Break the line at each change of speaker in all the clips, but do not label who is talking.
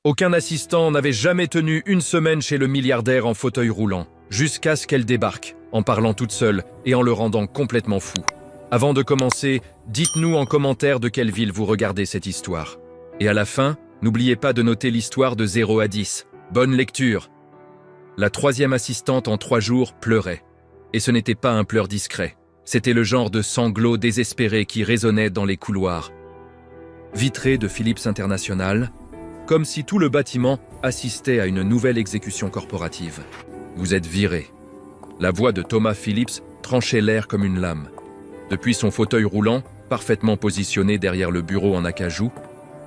Aucun assistant n'avait jamais tenu une semaine chez le milliardaire en fauteuil roulant, jusqu'à ce qu'elle débarque, en parlant toute seule et en le rendant complètement fou. Avant de commencer, dites-nous en commentaire de quelle ville vous regardez cette histoire. Et à la fin, n'oubliez pas de noter l'histoire de 0 à 10. Bonne lecture! La 3e assistante en 3 jours pleurait. Et ce n'était pas un pleur discret. C'était le genre de sanglot désespéré qui résonnait dans les couloirs. Vitré de Philips International, comme si tout le bâtiment assistait à une nouvelle exécution corporative. Vous êtes viré. La voix de Thomas Phillips tranchait l'air comme une lame. Depuis son fauteuil roulant, parfaitement positionné derrière le bureau en acajou,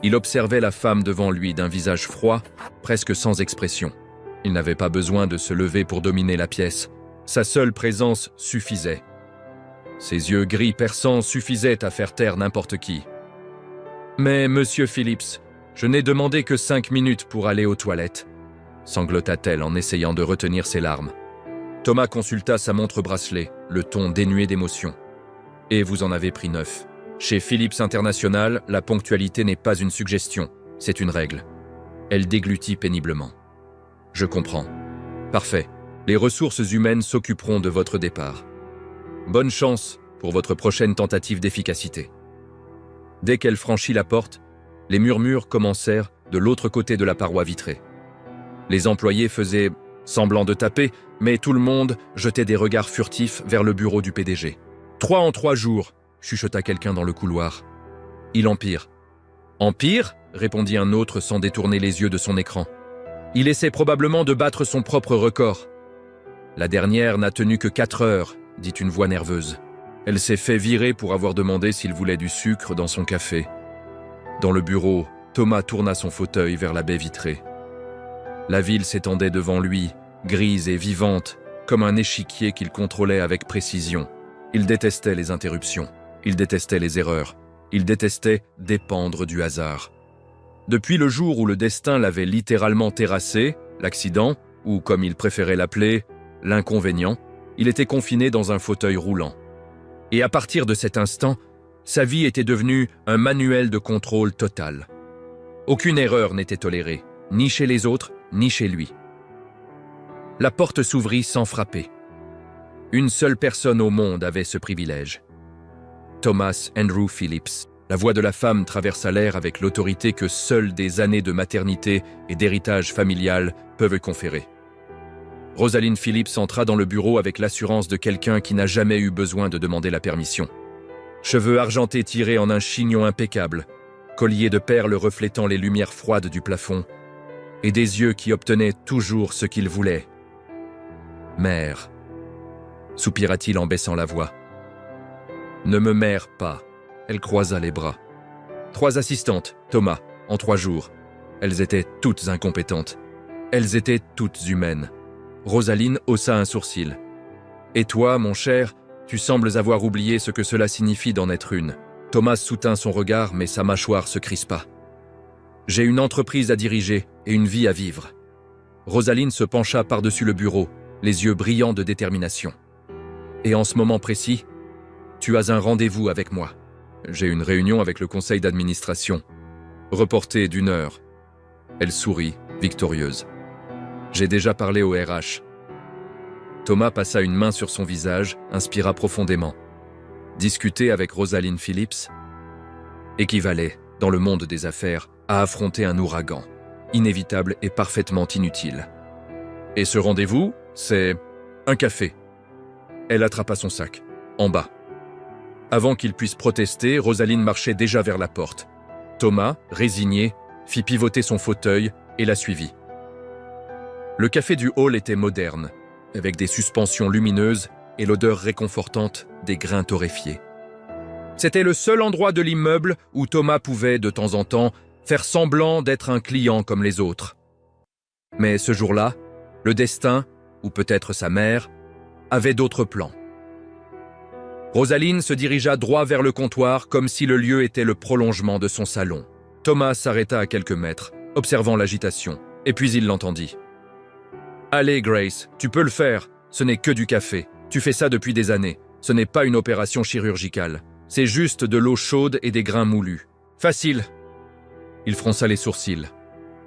il observait la femme devant lui d'un visage froid, presque sans expression. Il n'avait pas besoin de se lever pour dominer la pièce. Sa seule présence suffisait. Ses yeux gris perçants suffisaient à faire taire n'importe qui. « Mais, monsieur Phillips, je n'ai demandé que 5 minutes pour aller aux toilettes, » sanglota-t-elle en essayant de retenir ses larmes. Thomas consulta sa montre bracelet, le ton dénué d'émotion. « Et vous en avez pris 9. Chez Philips International, la ponctualité n'est pas une suggestion, c'est une règle. » Elle déglutit péniblement. « Je comprends. Parfait. Les ressources humaines s'occuperont de votre départ. Bonne chance pour votre prochaine tentative d'efficacité. » Dès qu'elle franchit la porte, les murmures commencèrent de l'autre côté de la paroi vitrée. Les employés faisaient semblant de taper, mais tout le monde jetait des regards furtifs vers le bureau du PDG. « 3 en 3 jours !» chuchota quelqu'un dans le couloir. « Il empire. »« Empire ?» répondit un autre sans détourner les yeux de son écran. « Il essaie probablement de battre son propre record. »« La dernière n'a tenu que 4 heures, » dit une voix nerveuse. Elle s'est fait virer pour avoir demandé s'il voulait du sucre dans son café. Dans le bureau, Thomas tourna son fauteuil vers la baie vitrée. La ville s'étendait devant lui, grise et vivante, comme un échiquier qu'il contrôlait avec précision. Il détestait les interruptions, il détestait les erreurs, il détestait dépendre du hasard. Depuis le jour où le destin l'avait littéralement terrassé, l'accident, ou comme il préférait l'appeler, l'inconvénient, il était confiné dans un fauteuil roulant. Et à partir de cet instant, sa vie était devenue un manuel de contrôle total. Aucune erreur n'était tolérée, ni chez les autres, ni chez lui. La porte s'ouvrit sans frapper. Une seule personne au monde avait ce privilège. Thomas Andrew Phillips. La voix de la femme traversa l'air avec l'autorité que seules des années de maternité et d'héritage familial peuvent conférer. Rosalind Phillips entra dans le bureau avec l'assurance de quelqu'un qui n'a jamais eu besoin de demander la permission. Cheveux argentés tirés en un chignon impeccable, collier de perles reflétant les lumières froides du plafond, et des yeux qui obtenaient toujours ce qu'ils voulaient. « Mère », soupira-t-il en baissant la voix. « Ne me mère pas », elle croisa les bras. 3 assistantes, Thomas, en 3 jours. Elles étaient toutes incompétentes. Elles étaient toutes humaines. Rosaline haussa un sourcil. « Et toi, mon cher, tu sembles avoir oublié ce que cela signifie d'en être une. » Thomas soutint son regard, mais sa mâchoire se crispa. « J'ai une entreprise à diriger et une vie à vivre. » Rosaline se pencha par-dessus le bureau, les yeux brillants de détermination. « Et en ce moment précis, tu as un rendez-vous avec moi. J'ai une réunion avec le conseil d'administration. Reportée d'1 heure. » Elle sourit, victorieuse. « J'ai déjà parlé au RH. » Thomas passa une main sur son visage, inspira profondément. Discuter avec Rosalind Phillips équivalait, dans le monde des affaires, à affronter un ouragan, inévitable et parfaitement inutile. « Et ce rendez-vous, c'est un café. » Elle attrapa son sac, en bas. Avant qu'il puisse protester, Rosalind marchait déjà vers la porte. Thomas, résigné, fit pivoter son fauteuil et la suivit. Le café du hall était moderne, avec des suspensions lumineuses et l'odeur réconfortante des grains torréfiés. C'était le seul endroit de l'immeuble où Thomas pouvait, de temps en temps, faire semblant d'être un client comme les autres. Mais ce jour-là, le destin, ou peut-être sa mère, avait d'autres plans. Rosaline se dirigea droit vers le comptoir comme si le lieu était le prolongement de son salon. Thomas s'arrêta à quelques mètres, observant l'agitation, et puis il l'entendit. « Allez, Grace, tu peux le faire. Ce n'est que du café. Tu fais ça depuis des années. Ce n'est pas une opération chirurgicale. C'est juste de l'eau chaude et des grains moulus. Facile. » Il fronça les sourcils.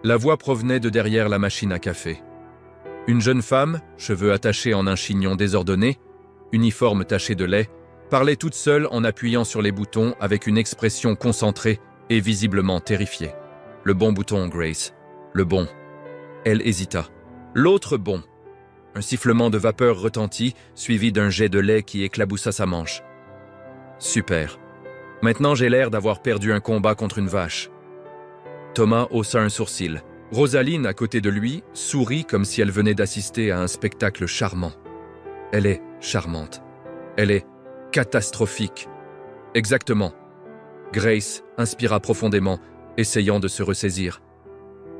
La voix provenait de derrière la machine à café. Une jeune femme, cheveux attachés en un chignon désordonné, uniforme taché de lait, parlait toute seule en appuyant sur les boutons avec une expression concentrée et visiblement terrifiée. Le bon bouton, Grace. Le bon. Elle hésita. L'autre bon. Un sifflement de vapeur retentit, suivi d'un jet de lait qui éclaboussa sa manche. Super. Maintenant j'ai l'air d'avoir perdu un combat contre une vache. Thomas haussa un sourcil. Rosaline, à côté de lui, sourit comme si elle venait d'assister à un spectacle charmant. Elle est charmante. Elle est catastrophique. Exactement. Grace inspira profondément, essayant de se ressaisir.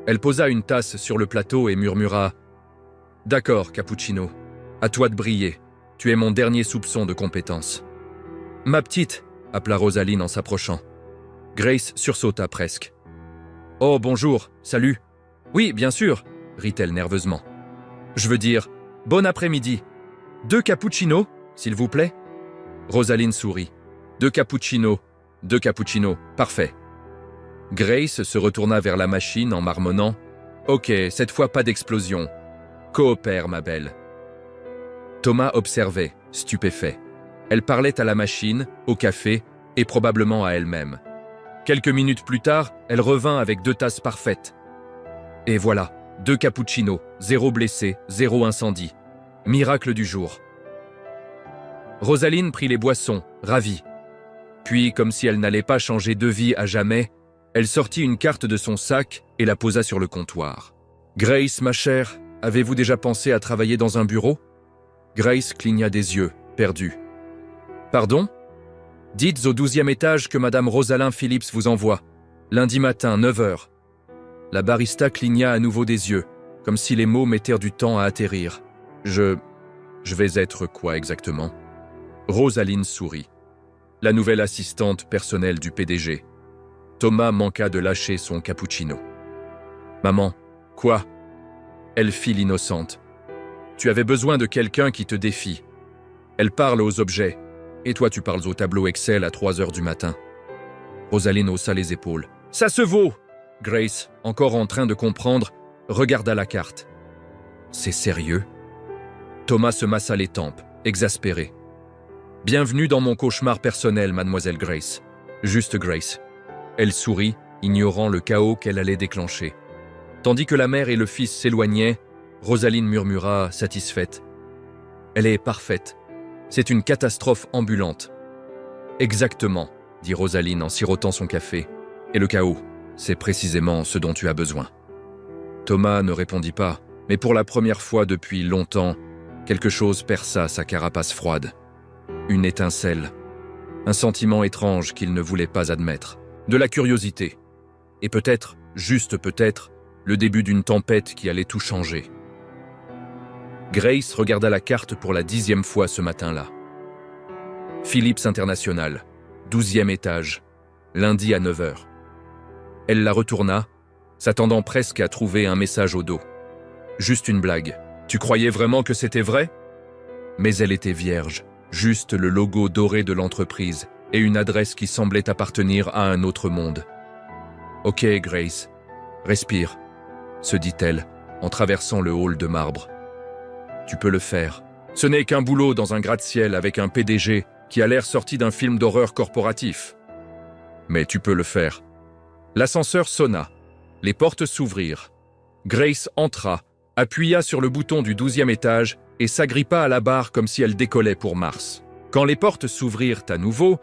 Elle posa une tasse sur le plateau et murmura « D'accord, Cappuccino. À toi de briller. Tu es mon dernier soupçon de compétence. »« Ma petite !» appela Rosaline en s'approchant. Grace sursauta presque. « Oh, bonjour, salut. »« Oui, bien sûr, » rit-elle nerveusement. « Je veux dire, bon après-midi. 2 cappuccinos, s'il vous plaît ?» Rosaline sourit. « 2 cappuccinos, 2 cappuccinos, parfait. » Grace se retourna vers la machine en marmonnant « Ok, cette fois pas d'explosion. Coopère, ma belle. » Thomas observait, stupéfait. Elle parlait à la machine, au café et probablement à elle-même. Quelques minutes plus tard, elle revint avec 2 tasses parfaites. Et voilà, 2 cappuccinos, 0 blessé, 0 incendie. Miracle du jour. Rosaline prit les boissons, ravie. Puis, comme si elle n'allait pas changer de vie à jamais, elle sortit une carte de son sac et la posa sur le comptoir. « Grace, ma chère, avez-vous déjà pensé à travailler dans un bureau ?» Grace cligna des yeux, perdue. « Pardon ? Dites au 12e étage que Madame Rosalind Phillips vous envoie. Lundi matin, 9h. » La barista cligna à nouveau des yeux, comme si les mots mettèrent du temps à atterrir. « Je vais être quoi exactement ?» Rosaline sourit. La nouvelle assistante personnelle du PDG. Thomas manqua de lâcher son cappuccino. « Maman, quoi ?» Elle fit l'innocente. « Tu avais besoin de quelqu'un qui te défie. Elle parle aux objets, et toi tu parles au tableau Excel à 3h du matin. » Rosaline haussa les épaules. « Ça se vaut !» Grace, encore en train de comprendre, regarda la carte. « C'est sérieux ?» Thomas se massa les tempes, exaspéré. « Bienvenue dans mon cauchemar personnel, mademoiselle Grace. » Juste Grace. Elle sourit, ignorant le chaos qu'elle allait déclencher. Tandis que la mère et le fils s'éloignaient, Rosaline murmura, satisfaite. « Elle est parfaite. C'est une catastrophe ambulante. »« Exactement, » dit Rosaline en sirotant son café. « Et le chaos, c'est précisément ce dont tu as besoin. » Thomas ne répondit pas, mais pour la première fois depuis longtemps, quelque chose perça sa carapace froide. Une étincelle. Un sentiment étrange qu'il ne voulait pas admettre. De la curiosité. Et peut-être, juste peut-être, le début d'une tempête qui allait tout changer. Grace regarda la carte pour la 10e fois ce matin-là. Phillips International, 12e étage, lundi à 9h. Elle la retourna, s'attendant presque à trouver un message au dos. Juste une blague. Tu croyais vraiment que c'était vrai ? Mais elle était vierge, juste le logo doré de l'entreprise et une adresse qui semblait appartenir à un autre monde. « Ok, Grace, respire », se dit-elle en traversant le hall de marbre. « Tu peux le faire. Ce n'est qu'un boulot dans un gratte-ciel avec un PDG qui a l'air sorti d'un film d'horreur corporatif. Mais tu peux le faire. » L'ascenseur sonna. Les portes s'ouvrirent. Grace entra, appuya sur le bouton du 12e étage et s'agrippa à la barre comme si elle décollait pour Mars. Quand les portes s'ouvrirent à nouveau,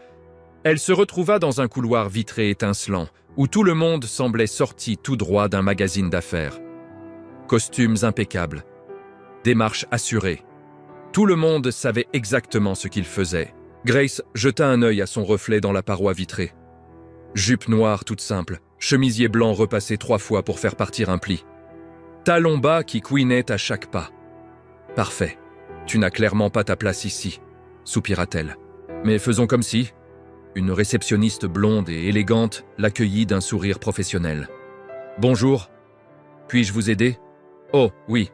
elle se retrouva dans un couloir vitré étincelant, où tout le monde semblait sorti tout droit d'un magazine d'affaires. Costumes impeccables. Démarche assurée. Tout le monde savait exactement ce qu'il faisait. Grace jeta un œil à son reflet dans la paroi vitrée. Jupe noire toute simple, chemisier blanc repassé 3 fois pour faire partir un pli. Talons bas qui couinaient à chaque pas. « Parfait. Tu n'as clairement pas ta place ici, » soupira-t-elle. « Mais faisons comme si. » Une réceptionniste blonde et élégante l'accueillit d'un sourire professionnel. « Bonjour. Puis-je vous aider ? » « Oh, oui.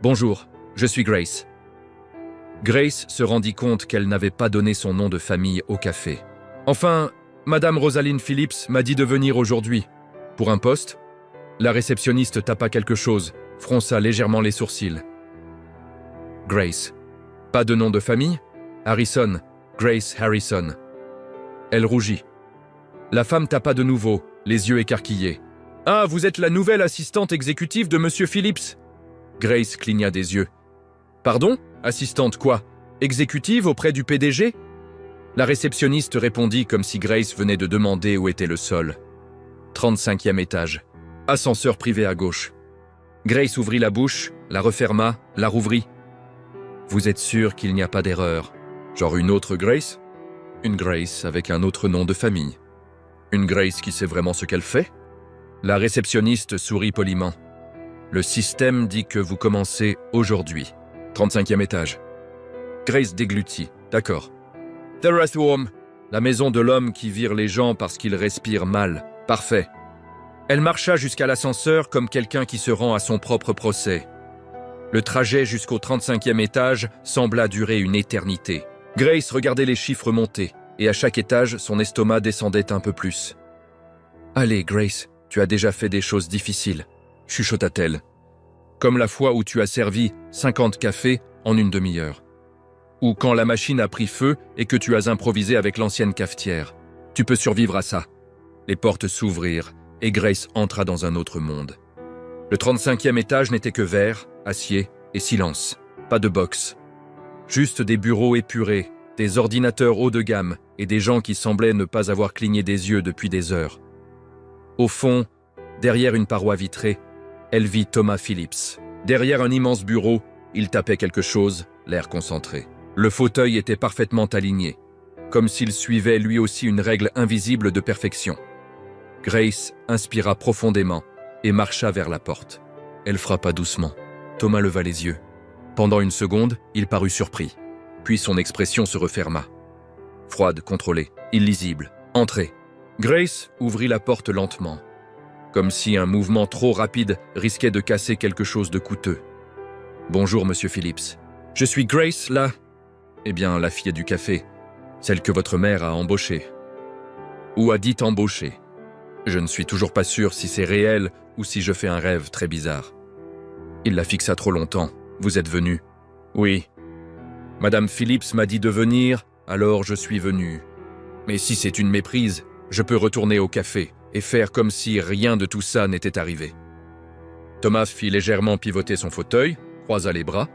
Bonjour, je suis Grace. » Grace se rendit compte qu'elle n'avait pas donné son nom de famille au café. « Enfin, Madame Rosalind Phillips m'a dit de venir aujourd'hui. Pour un poste ? La réceptionniste tapa quelque chose, fronça légèrement les sourcils. Grace. Pas de nom de famille? Harrison. Grace Harrison. Elle rougit. La femme tapa de nouveau, les yeux écarquillés. « Ah, vous êtes la nouvelle assistante exécutive de Monsieur Phillips ?» Grace cligna des yeux. « Pardon? Assistante quoi? Exécutive auprès du PDG ?» La réceptionniste répondit comme si Grace venait de demander où était le sol. 35e étage. Ascenseur privé à gauche. Grace ouvrit la bouche, la referma, la rouvrit. « Vous êtes sûr qu'il n'y a pas d'erreur? Genre une autre Grace? Une Grace avec un autre nom de famille. Une Grace qui sait vraiment ce qu'elle fait? » La réceptionniste sourit poliment. « Le système dit que vous commencez aujourd'hui. 35e étage. » Grace déglutit. « D'accord. »« The Rest Home. La maison de l'homme qui vire les gens parce qu'il respire mal. Parfait. » Elle marcha jusqu'à l'ascenseur comme quelqu'un qui se rend à son propre procès. Le trajet jusqu'au 35e étage sembla durer une éternité. Grace regardait les chiffres monter, et à chaque étage, son estomac descendait un peu plus. « Allez, Grace, tu as déjà fait des choses difficiles, » chuchota-t-elle. « Comme la fois où tu as servi 50 cafés en une demi-heure. Ou quand la machine a pris feu et que tu as improvisé avec l'ancienne cafetière. Tu peux survivre à ça. » Les portes s'ouvrirent, et Grace entra dans un autre monde. Le 35e étage n'était que verre, acier et silence. Pas de box. Juste des bureaux épurés, des ordinateurs haut de gamme et des gens qui semblaient ne pas avoir cligné des yeux depuis des heures. Au fond, derrière une paroi vitrée, elle vit Thomas Phillips. Derrière un immense bureau, il tapait quelque chose, l'air concentré. Le fauteuil était parfaitement aligné, comme s'il suivait lui aussi une règle invisible de perfection. Grace inspira profondément et marcha vers la porte. Elle frappa doucement. Thomas leva les yeux. Pendant une seconde, il parut surpris. Puis son expression se referma. Froide, contrôlée, illisible. Entrez. Grace ouvrit la porte lentement, comme si un mouvement trop rapide risquait de casser quelque chose de coûteux. « Bonjour, Monsieur Phillips. Je suis Grace, là. Eh bien, la fille du café, celle que votre mère a embauchée. Ou a dit embaucher. Je ne suis toujours pas sûr si c'est réel ou si je fais un rêve très bizarre. Il la fixa trop longtemps. Vous êtes venu. Oui. Madame Phillips m'a dit de venir, alors je suis venu. Mais si c'est une méprise, je peux retourner au café et faire comme si rien de tout ça n'était arrivé. » Thomas fit légèrement pivoter son fauteuil, croisa les bras.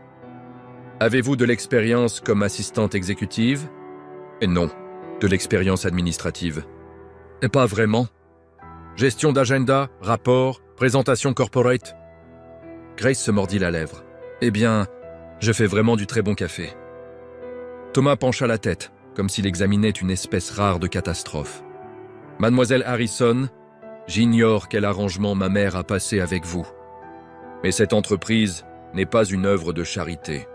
« Avez-vous de l'expérience comme assistante exécutive ?»« Et non, de l'expérience administrative. »« Et pas vraiment. Gestion d'agenda, rapport, présentation corporate. » Grace se mordit la lèvre. « Eh bien, je fais vraiment du très bon café. » Thomas pencha la tête, comme s'il examinait une espèce rare de catastrophe. « Mademoiselle Harrison, j'ignore quel arrangement ma mère a passé avec vous. Mais cette entreprise n'est pas une œuvre de charité. »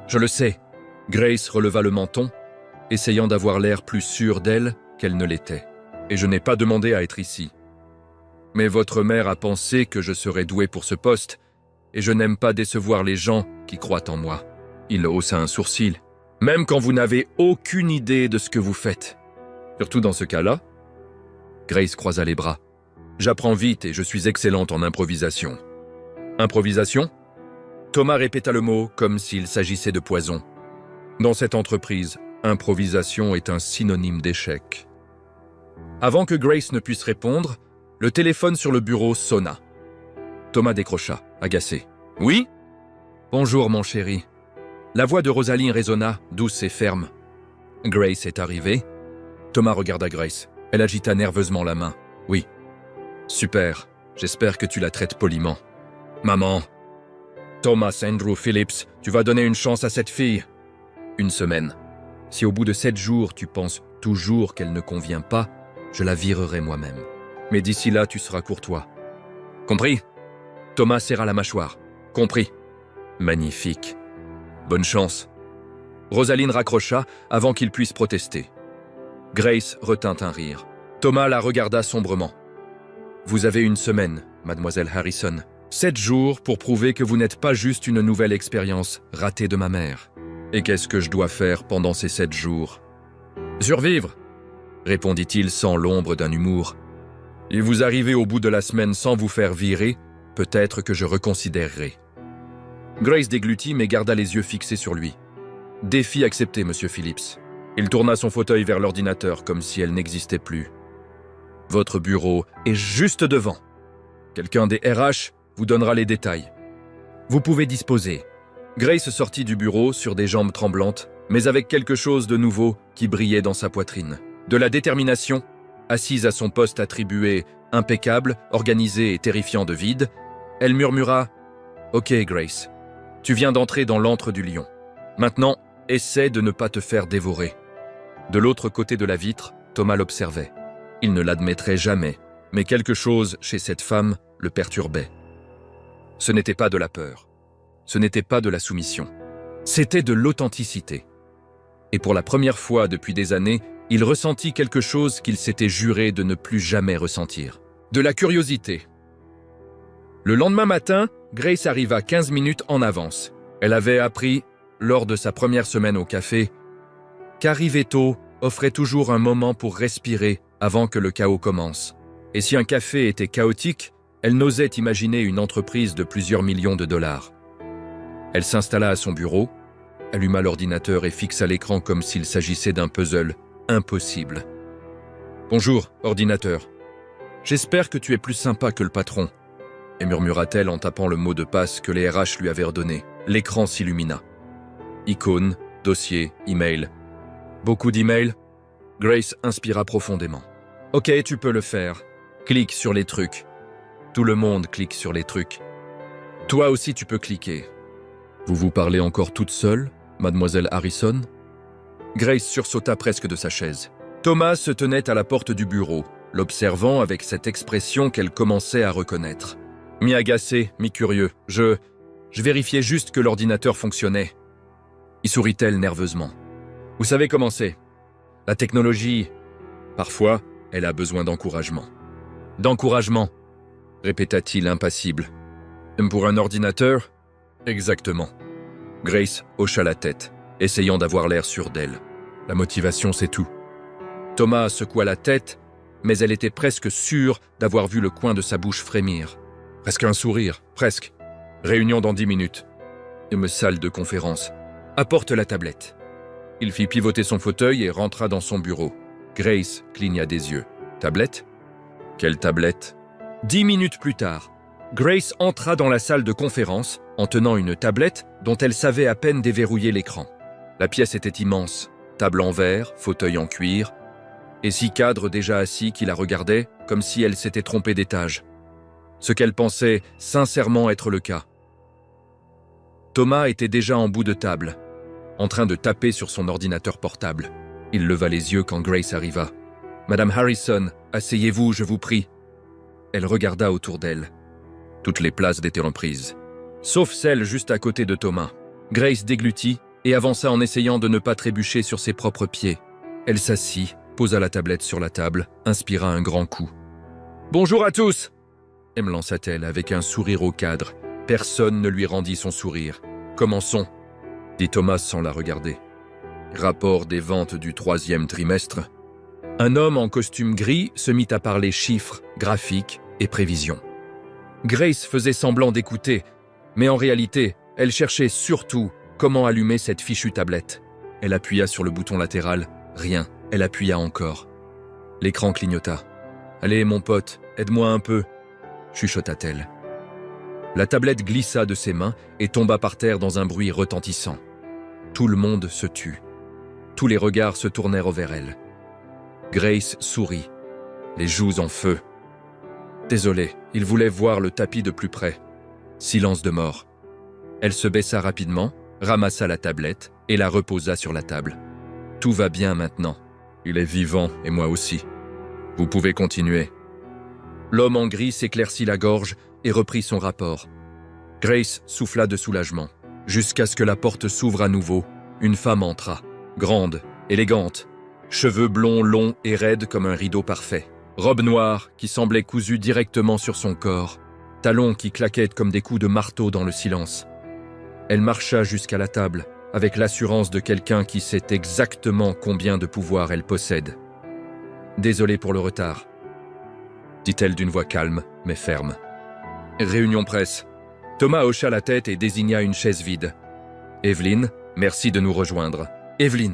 « Je le sais. » Grace releva le menton, essayant d'avoir l'air plus sûre d'elle qu'elle ne l'était. « Et je n'ai pas demandé à être ici. Mais votre mère a pensé que je serais doué pour ce poste, et je n'aime pas décevoir les gens qui croient en moi. » Il haussa un sourcil. « Même quand vous n'avez aucune idée de ce que vous faites. Surtout dans ce cas-là. » Grace croisa les bras. « J'apprends vite et je suis excellente en improvisation. » « Improvisation ?» Thomas répéta le mot comme s'il s'agissait de poison. Dans cette entreprise, improvisation est un synonyme d'échec. Avant que Grace ne puisse répondre, le téléphone sur le bureau sonna. Thomas décrocha, agacé. « Oui ?»« Bonjour, mon chéri. » La voix de Rosaline résonna, douce et ferme. « Grace est arrivée ?» Thomas regarda Grace. Elle agita nerveusement la main. « Oui. »« Super. J'espère que tu la traites poliment. »« Maman !»« Thomas Andrew Phillips, tu vas donner une chance à cette fille. » « 1 semaine. Si au bout de 7 jours tu penses toujours qu'elle ne convient pas, je la virerai moi-même. Mais d'ici là, tu seras courtois. Compris ? Thomas serra la mâchoire. Compris. Magnifique. Bonne chance. Rosaline raccrocha avant qu'il puisse protester. Grace retint un rire. Thomas la regarda sombrement. Vous avez 1 semaine, mademoiselle Harrison. 7 jours pour prouver que vous n'êtes pas juste une nouvelle expérience ratée de ma mère. Et qu'est-ce que je dois faire pendant ces 7 jours ? Survivre, répondit-il sans l'ombre d'un humour. Et vous arrivez au bout de la semaine sans vous faire virer, peut-être que je reconsidérerai. Grace déglutit mais garda les yeux fixés sur lui. Défi accepté, monsieur Phillips. Il tourna son fauteuil vers l'ordinateur comme si elle n'existait plus. Votre bureau est juste devant. Quelqu'un des RH vous donnera les détails. Vous pouvez disposer. Grace sortit du bureau sur des jambes tremblantes, mais avec quelque chose de nouveau qui brillait dans sa poitrine. De la détermination, assise à son poste attribué impeccable, organisé et terrifiant de vide, elle murmura « Ok, Grace, tu viens d'entrer dans l'antre du lion. Maintenant, essaie de ne pas te faire dévorer. » De l'autre côté de la vitre, Thomas l'observait. Il ne l'admettrait jamais, mais quelque chose chez cette femme le perturbait. Ce n'était pas de la peur. Ce n'était pas de la soumission. C'était de l'authenticité. Et pour la première fois depuis des années, il ressentit quelque chose qu'il s'était juré de ne plus jamais ressentir. De la curiosité. Le lendemain matin, Grace arriva 15 minutes en avance. Elle avait appris, lors de sa première semaine au café, qu'arriver tôt offrait toujours un moment pour respirer avant que le chaos commence. Et si un café était chaotique, elle n'osait imaginer une entreprise de plusieurs millions de dollars. Elle s'installa à son bureau, alluma l'ordinateur et fixa l'écran comme s'il s'agissait d'un puzzle impossible. « Bonjour, ordinateur. J'espère que tu es plus sympa que le patron. » et murmura-t-elle en tapant le mot de passe que les RH lui avaient ordonné. L'écran s'illumina. Icônes, dossiers, emails. Beaucoup d'emails. Grace inspira profondément. « Ok, tu peux le faire. Clique sur les trucs. Tout le monde clique sur les trucs. Toi aussi tu peux cliquer. » « Vous vous parlez encore toute seule, mademoiselle Harrison ?» Grace sursauta presque de sa chaise. Thomas se tenait à la porte du bureau, l'observant avec cette expression qu'elle commençait à reconnaître. Mi-agacé, mi-curieux, je vérifiais juste que l'ordinateur fonctionnait. Y sourit-elle nerveusement. « Vous savez comment c'est. La technologie, parfois, elle a besoin d'encouragement. »« D'encouragement » répéta-t-il impassible. « Pour un ordinateur ?» Exactement. Grace hocha la tête, essayant d'avoir l'air sûre d'elle. La motivation, c'est tout. Thomas secoua la tête, mais elle était presque sûre d'avoir vu le coin de sa bouche frémir. Presque un sourire, presque. Réunion dans 10 minutes. Une salle de conférence. Apporte la tablette. Il fit pivoter son fauteuil et rentra dans son bureau. Grace cligna des yeux. Tablette ? Quelle tablette ? 10 minutes plus tard, Grace entra dans la salle de conférence en tenant une tablette dont elle savait à peine déverrouiller l'écran. La pièce était immense, table en verre, fauteuil en cuir, et 6 cadres déjà assis qui la regardaient comme si elle s'était trompée d'étage. Ce qu'elle pensait sincèrement être le cas. Thomas était déjà en bout de table, en train de taper sur son ordinateur portable. Il leva les yeux quand Grace arriva. « Madame Harrison, asseyez-vous, je vous prie. » Elle regarda autour d'elle. Toutes les places étaient reprises, sauf celle juste à côté de Thomas. Grace déglutit et avança en essayant de ne pas trébucher sur ses propres pieds. Elle s'assit, posa la tablette sur la table, inspira un grand coup. « Bonjour à tous !» me lança-t-elle avec un sourire au cadre. Personne ne lui rendit son sourire. « Commençons !» dit Thomas sans la regarder. Rapport des ventes du 3e trimestre. Un homme en costume gris se mit à parler chiffres, graphiques et prévisions. Grace faisait semblant d'écouter, mais en réalité, elle cherchait surtout comment allumer cette fichue tablette. Elle appuya sur le bouton latéral. Rien. Elle appuya encore. L'écran clignota. « Allez, mon pote, aide-moi un peu », chuchota-t-elle. La tablette glissa de ses mains et tomba par terre dans un bruit retentissant. Tout le monde se tut. Tous les regards se tournèrent vers elle. Grace sourit, les joues en feu. Désolée, il voulait voir le tapis de plus près. Silence de mort. Elle se baissa rapidement, ramassa la tablette et la reposa sur la table. Tout va bien maintenant. Il est vivant et moi aussi. Vous pouvez continuer. L'homme en gris s'éclaircit la gorge et reprit son rapport. Grace souffla de soulagement. Jusqu'à ce que la porte s'ouvre à nouveau, une femme entra. Grande, élégante, cheveux blonds longs et raides comme un rideau parfait. Robe noire qui semblait cousue directement sur son corps. Talons qui claquaient comme des coups de marteau dans le silence. Elle marcha jusqu'à la table, avec l'assurance de quelqu'un qui sait exactement combien de pouvoir elle possède. Désolé pour le retard. dit-elle d'une voix calme, mais ferme. Réunion presse. Thomas hocha la tête et désigna une chaise vide. Evelyn, merci de nous rejoindre. Evelyn.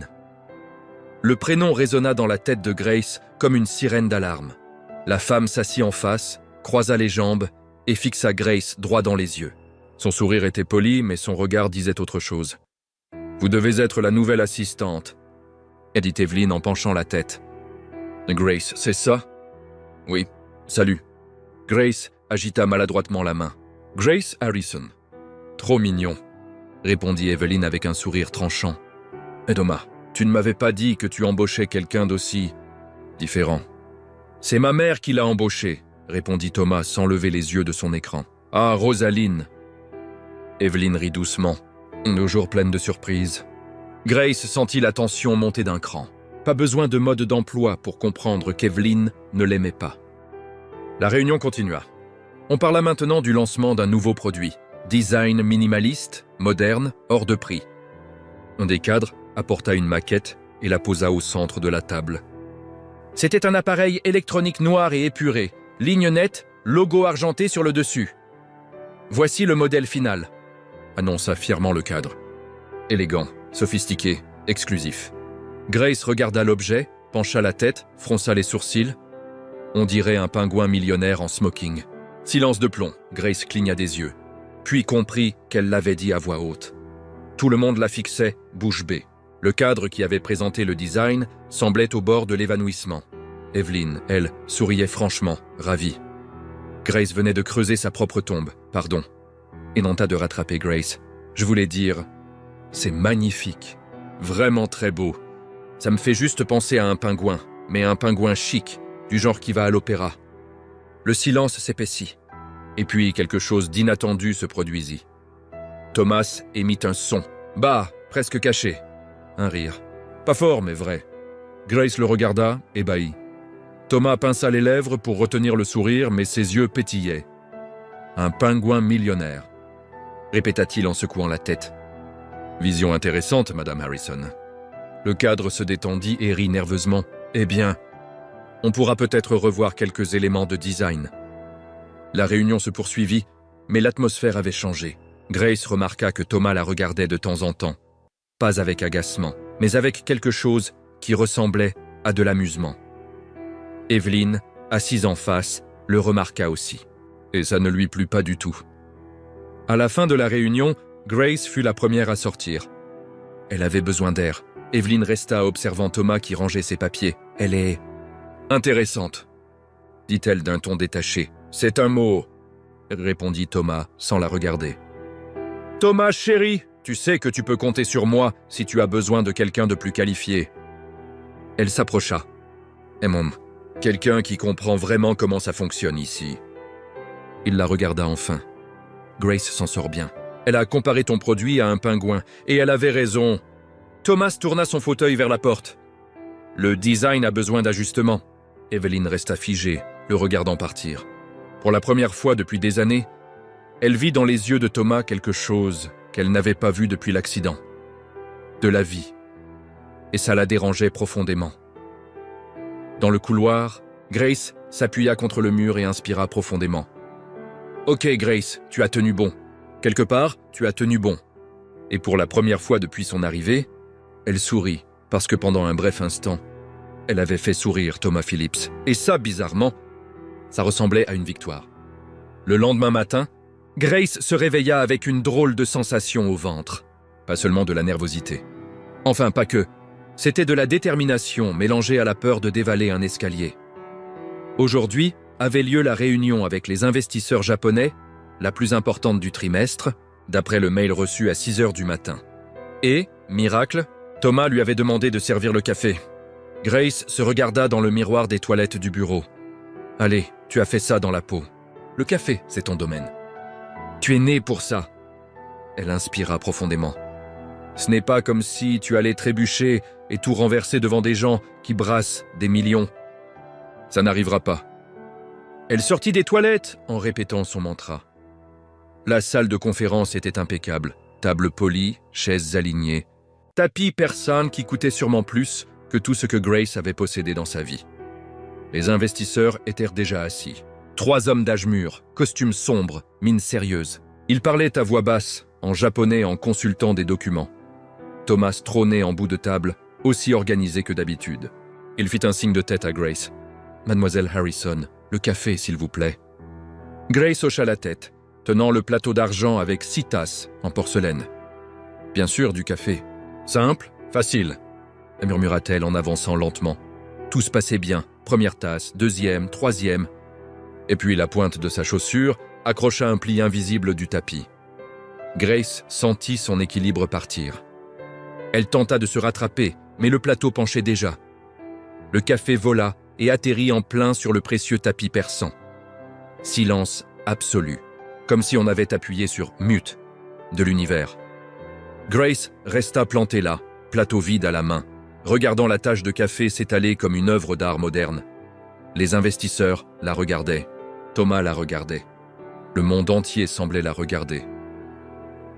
Le prénom résonna dans la tête de Grace comme une sirène d'alarme. La femme s'assit en face, croisa les jambes et fixa Grace droit dans les yeux. Son sourire était poli, mais son regard disait autre chose. « Vous devez être la nouvelle assistante », dit Evelyn en penchant la tête. « Grace, c'est ça ?»« Oui, salut. » Grace agita maladroitement la main. « Grace Harrison. »« Trop mignon », répondit Evelyn avec un sourire tranchant. « Et Thomas, tu ne m'avais pas dit que tu embauchais quelqu'un d'aussi différent. »« C'est ma mère qui l'a embauché », répondit Thomas sans lever les yeux de son écran. « Ah, Rosaline !» Evelyn rit doucement, toujours pleine de surprises. Grace sentit la tension monter d'un cran. Pas besoin de mode d'emploi pour comprendre qu'Evelyn ne l'aimait pas. La réunion continua. On parla maintenant du lancement d'un nouveau produit. Design minimaliste, moderne, hors de prix. Un des cadres apporta une maquette et la posa au centre de la table. C'était un appareil électronique noir et épuré, ligne nette, logo argenté sur le dessus. Voici le modèle final, annonça fièrement le cadre. Élégant, sophistiqué, exclusif. Grace regarda l'objet, pencha la tête, fronça les sourcils. On dirait un pingouin millionnaire en smoking. Silence de plomb, Grace cligna des yeux, puis comprit qu'elle l'avait dit à voix haute. Tout le monde la fixait, bouche bée. Le cadre qui avait présenté le design semblait au bord de l'évanouissement. Evelyn, elle, souriait franchement, ravie. Grace venait de creuser sa propre tombe, pardon, et tenta de rattraper Grace. Je voulais dire, c'est magnifique, vraiment très beau. Ça me fait juste penser à un pingouin, mais un pingouin chic, du genre qui va à l'opéra. Le silence s'épaissit, et puis quelque chose d'inattendu se produisit. Thomas émit un son, bas, presque caché. Un rire. Pas fort, mais vrai. Grace le regarda, ébahi. Thomas pinça les lèvres pour retenir le sourire, mais ses yeux pétillaient. Un pingouin millionnaire, répéta-t-il en secouant la tête. Vision intéressante, Madame Harrison. Le cadre se détendit et rit nerveusement. Eh bien, on pourra peut-être revoir quelques éléments de design. La réunion se poursuivit, mais l'atmosphère avait changé. Grace remarqua que Thomas la regardait de temps en temps. Pas avec agacement, mais avec quelque chose qui ressemblait à de l'amusement. Evelyn, assise en face, le remarqua aussi. Et ça ne lui plut pas du tout. À la fin de la réunion, Grace fut la première à sortir. Elle avait besoin d'air. Evelyn resta observant Thomas qui rangeait ses papiers. « Elle est intéressante », dit-elle d'un ton détaché. « C'est un mot », répondit Thomas sans la regarder. « Thomas, chéri, tu sais que tu peux compter sur moi si tu as besoin de quelqu'un de plus qualifié. » Elle s'approcha. « quelqu'un qui comprend vraiment comment ça fonctionne ici. » Il la regarda enfin. Grace s'en sort bien. Elle a comparé ton produit à un pingouin, et elle avait raison. Thomas tourna son fauteuil vers la porte. Le design a besoin d'ajustement. Evelyn resta figée, le regardant partir. Pour la première fois depuis des années, elle vit dans les yeux de Thomas quelque chose qu'elle n'avait pas vu depuis l'accident. De la vie. Et ça la dérangeait profondément. Dans le couloir, Grace s'appuya contre le mur et inspira profondément. « Ok, Grace, tu as tenu bon. Quelque part, tu as tenu bon. » Et pour la première fois depuis son arrivée, elle sourit, parce que pendant un bref instant, elle avait fait sourire Thomas Phillips. Et ça, bizarrement, ça ressemblait à une victoire. Le lendemain matin, Grace se réveilla avec une drôle de sensation au ventre. Pas seulement de la nervosité. Enfin, pas que. C'était de la détermination mélangée à la peur de dévaler un escalier. Aujourd'hui avait lieu la réunion avec les investisseurs japonais, la plus importante du trimestre, d'après le mail reçu à 6 heures du matin. Et, miracle, Thomas lui avait demandé de servir le café. Grace se regarda dans le miroir des toilettes du bureau. « Allez, tu as fait ça dans la peau. Le café, c'est ton domaine. Tu es né pour ça. » Elle inspira profondément. « Ce n'est pas comme si tu allais trébucher et tout renverser devant des gens qui brassent des millions. Ça n'arrivera pas. » Elle sortit des toilettes en répétant son mantra. La salle de conférence était impeccable. Table polie, chaises alignées, tapis persane qui coûtait sûrement plus que tout ce que Grace avait possédé dans sa vie. Les investisseurs étaient déjà assis. 3 hommes d'âge mûr, costumes sombres, mine sérieuse. Ils parlaient à voix basse, en japonais en consultant des documents. Thomas trônait en bout de table, aussi organisé que d'habitude. Il fit un signe de tête à Grace. « Mademoiselle Harrison, le café, s'il vous plaît. » Grace hocha la tête, tenant le plateau d'argent avec 6 tasses en porcelaine. « Bien sûr, du café. Simple, facile, » murmura-t-elle en avançant lentement. Tout se passait bien. Première tasse, deuxième, troisième. Et puis la pointe de sa chaussure accrocha un pli invisible du tapis. Grace sentit son équilibre partir. Elle tenta de se rattraper, mais le plateau penchait déjà. Le café vola et atterrit en plein sur le précieux tapis persan. Silence absolu, comme si on avait appuyé sur « mute » de l'univers. Grace resta plantée là, plateau vide à la main, regardant la tache de café s'étaler comme une œuvre d'art moderne. Les investisseurs la regardaient. Thomas la regardait. Le monde entier semblait la regarder.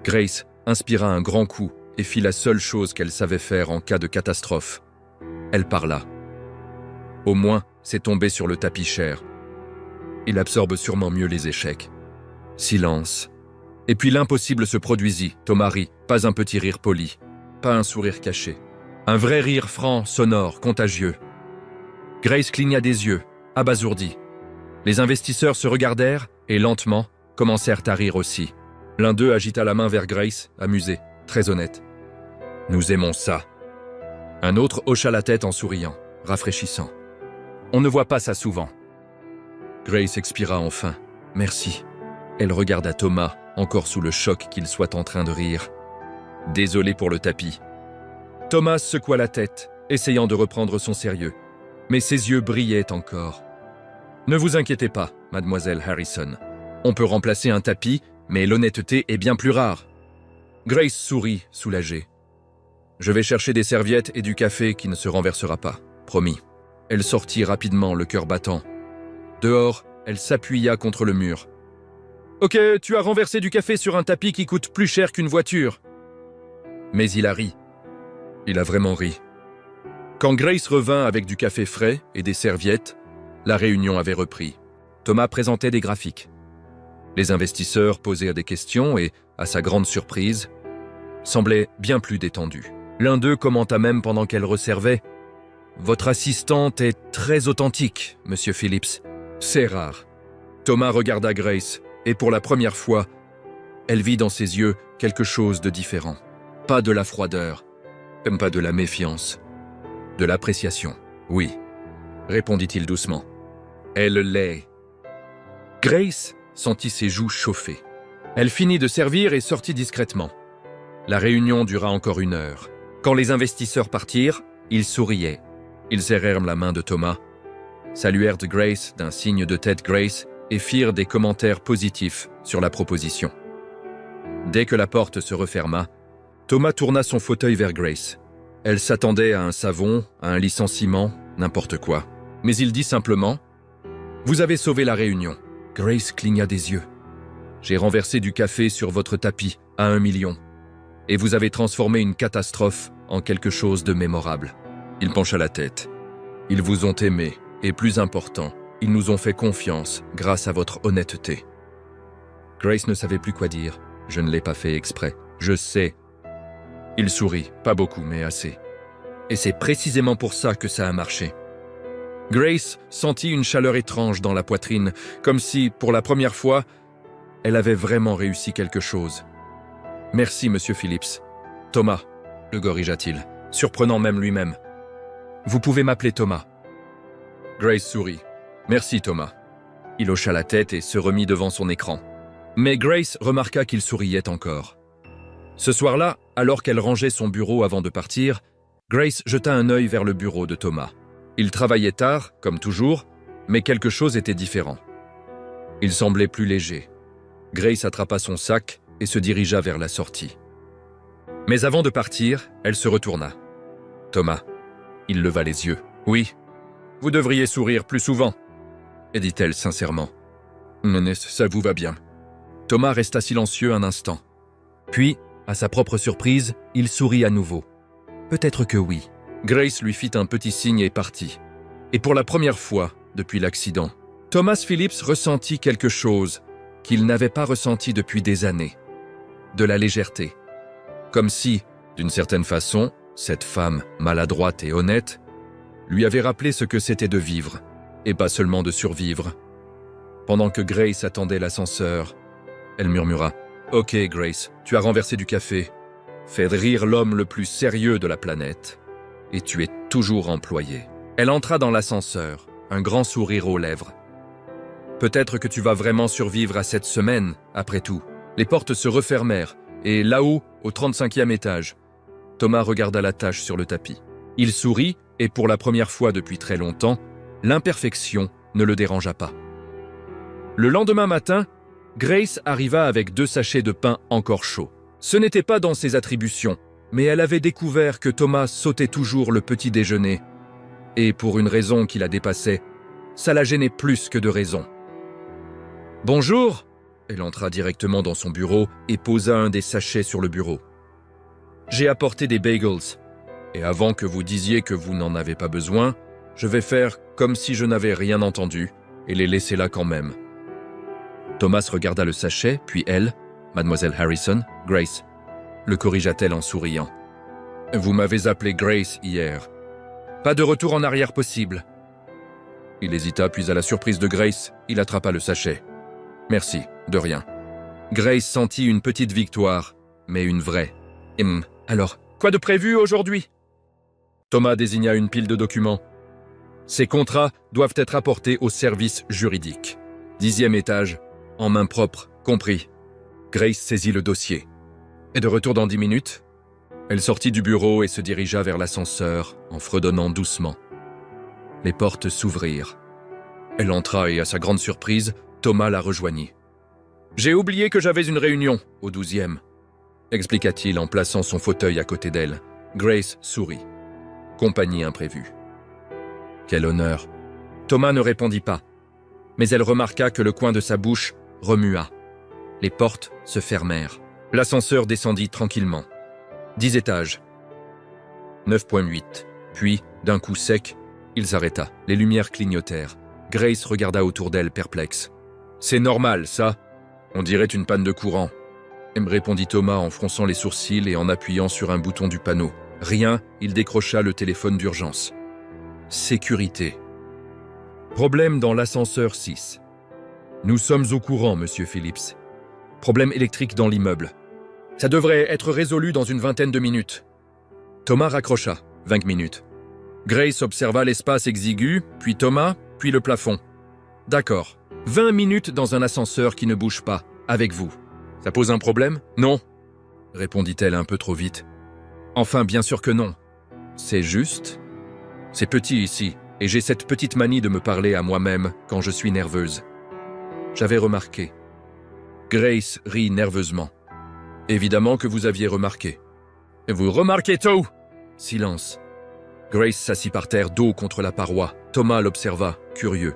Grace inspira un grand coup et fit la seule chose qu'elle savait faire en cas de catastrophe. Elle parla. Au moins, c'est tombé sur le tapis cher. Il absorbe sûrement mieux les échecs. Silence. Et puis l'impossible se produisit. Thomas rit, pas un petit rire poli, pas un sourire caché. Un vrai rire franc, sonore, contagieux. Grace cligna des yeux, abasourdie. Les investisseurs se regardèrent et, lentement, commencèrent à rire aussi. L'un d'eux agita la main vers Grace, amusé, très honnête. « Nous aimons ça. » Un autre hocha la tête en souriant, rafraîchissant. « On ne voit pas ça souvent. » Grace expira enfin. « Merci. » Elle regarda Thomas, encore sous le choc qu'il soit en train de rire. Désolé pour le tapis. Thomas secoua la tête, essayant de reprendre son sérieux. Mais ses yeux brillaient encore. « Ne vous inquiétez pas, mademoiselle Harrison. On peut remplacer un tapis, mais l'honnêteté est bien plus rare. » Grace sourit, soulagée. « Je vais chercher des serviettes et du café qui ne se renversera pas, promis. » Elle sortit rapidement, le cœur battant. Dehors, elle s'appuya contre le mur. « Ok, tu as renversé du café sur un tapis qui coûte plus cher qu'une voiture. » Mais il a ri. Il a vraiment ri. Quand Grace revint avec du café frais et des serviettes, la réunion avait repris. Thomas présentait des graphiques. Les investisseurs posèrent des questions et, à sa grande surprise, semblaient bien plus détendus. L'un d'eux commenta même pendant qu'elle resservait « Votre assistante est très authentique, monsieur Phillips. C'est rare. » Thomas regarda Grace et pour la première fois, elle vit dans ses yeux quelque chose de différent. Pas de la froideur, même pas de la méfiance. De l'appréciation, oui, répondit-il doucement. Elle l'est. Grace sentit ses joues chauffer. Elle finit de servir et sortit discrètement. La réunion dura encore 1 heure. Quand les investisseurs partirent, ils souriaient. Ils serrèrent la main de Thomas, saluèrent Grace d'un signe de tête Grace et firent des commentaires positifs sur la proposition. Dès que la porte se referma, Thomas tourna son fauteuil vers Grace. Elle s'attendait à un savon, à un licenciement, n'importe quoi. Mais il dit simplement « Vous avez sauvé la réunion. » Grace cligna des yeux. « J'ai renversé du café sur votre tapis à 1 million. Et vous avez transformé une catastrophe en quelque chose de mémorable. » Il pencha la tête. « Ils vous ont aimé, et plus important, ils nous ont fait confiance grâce à votre honnêteté. » Grace ne savait plus quoi dire. « Je ne l'ai pas fait exprès. Je sais. » Il sourit, pas beaucoup, mais assez. Et c'est précisément pour ça que ça a marché. Grace sentit une chaleur étrange dans la poitrine, comme si, pour la première fois, elle avait vraiment réussi quelque chose. « Merci, monsieur Phillips. »« Thomas » le corrigea-t-il, surprenant même lui-même. « Vous pouvez m'appeler Thomas. » Grace sourit. « Merci, Thomas. » Il hocha la tête et se remit devant son écran. Mais Grace remarqua qu'il souriait encore. Ce soir-là, alors qu'elle rangeait son bureau avant de partir, Grace jeta un œil vers le bureau de Thomas. Il travaillait tard, comme toujours, mais quelque chose était différent. Il semblait plus léger. Grace attrapa son sac et se dirigea vers la sortie. Mais avant de partir, elle se retourna. « Thomas. » Il leva les yeux. « Oui. Vous devriez sourire plus souvent. » dit-elle sincèrement. « Non, ça vous va bien. » Thomas resta silencieux un instant. Puis, à sa propre surprise, il sourit à nouveau. Peut-être que oui. Grace lui fit un petit signe et partit. Et pour la première fois, depuis l'accident. Thomas Phillips ressentit quelque chose qu'il n'avait pas ressenti depuis des années. De la légèreté. Comme si, d'une certaine façon, cette femme maladroite et honnête lui avait rappelé ce que c'était de vivre, et pas seulement de survivre. Pendant que Grace attendait l'ascenseur, elle murmura « Ok, Grace, tu as renversé du café, fait rire l'homme le plus sérieux de la planète, et tu es toujours employé. » Elle entra dans l'ascenseur, un grand sourire aux lèvres. « Peut-être que tu vas vraiment survivre à cette semaine, après tout. » Les portes se refermèrent, et là-haut, au 35e étage, Thomas regarda la tache sur le tapis. Il sourit, et pour la première fois depuis très longtemps, l'imperfection ne le dérangea pas. Le lendemain matin, Grace arriva avec 2 sachets de pain encore chauds. Ce n'était pas dans ses attributions, mais elle avait découvert que Thomas sautait toujours le petit déjeuner. Et pour une raison qui la dépassait, ça la gênait plus que de raison. « Bonjour !» Elle entra directement dans son bureau et posa un des sachets sur le bureau. « J'ai apporté des bagels. Et avant que vous disiez que vous n'en avez pas besoin, je vais faire comme si je n'avais rien entendu et les laisser là quand même. » Thomas regarda le sachet, puis elle, Mademoiselle Harrison, Grace, le corrigea-t-elle en souriant. « Vous m'avez appelé Grace hier. Pas de retour en arrière possible. » Il hésita, puis à la surprise de Grace, il attrapa le sachet. « Merci, de rien. » Grace sentit une petite victoire, mais une vraie. « Alors, quoi de prévu aujourd'hui ?» Thomas désigna une pile de documents. « Ces contrats doivent être apportés au service juridique. 10e étage, en main propre, compris. » Grace saisit le dossier. « Et de retour dans 10 minutes ?» Elle sortit du bureau et se dirigea vers l'ascenseur en fredonnant doucement. Les portes s'ouvrirent. Elle entra et, à sa grande surprise, Thomas la rejoignit. « J'ai oublié que j'avais une réunion au 12e, » expliqua-t-il en plaçant son fauteuil à côté d'elle. Grace sourit. Compagnie imprévue. Quel honneur. Thomas ne répondit pas, mais elle remarqua que le coin de sa bouche remua. Les portes se fermèrent. L'ascenseur descendit tranquillement. 10 étages. 9,8. Puis, d'un coup sec, il s'arrêta. Les lumières clignotèrent. Grace regarda autour d'elle perplexe. « C'est normal, ça. On dirait une panne de courant. » me répondit Thomas en fronçant les sourcils et en appuyant sur un bouton du panneau. Rien, il décrocha le téléphone d'urgence. Sécurité. Problème dans l'ascenseur 6. Nous sommes au courant, monsieur Phillips. Problème électrique dans l'immeuble. Ça devrait être résolu dans une 20aine de minutes. Thomas raccrocha. 20 minutes. Grace observa l'espace exigu, puis Thomas, puis le plafond. D'accord. 20 minutes dans un ascenseur qui ne bouge pas, avec vous. Ça pose un problème ? Non, répondit-elle un peu trop vite. Enfin, bien sûr que non. C'est juste. C'est petit ici, et j'ai cette petite manie de me parler à moi-même quand je suis nerveuse. J'avais remarqué. Grace rit nerveusement. Évidemment que vous aviez remarqué. Vous remarquez tout ? Silence. Grace s'assit par terre, dos contre la paroi. Thomas l'observa, curieux.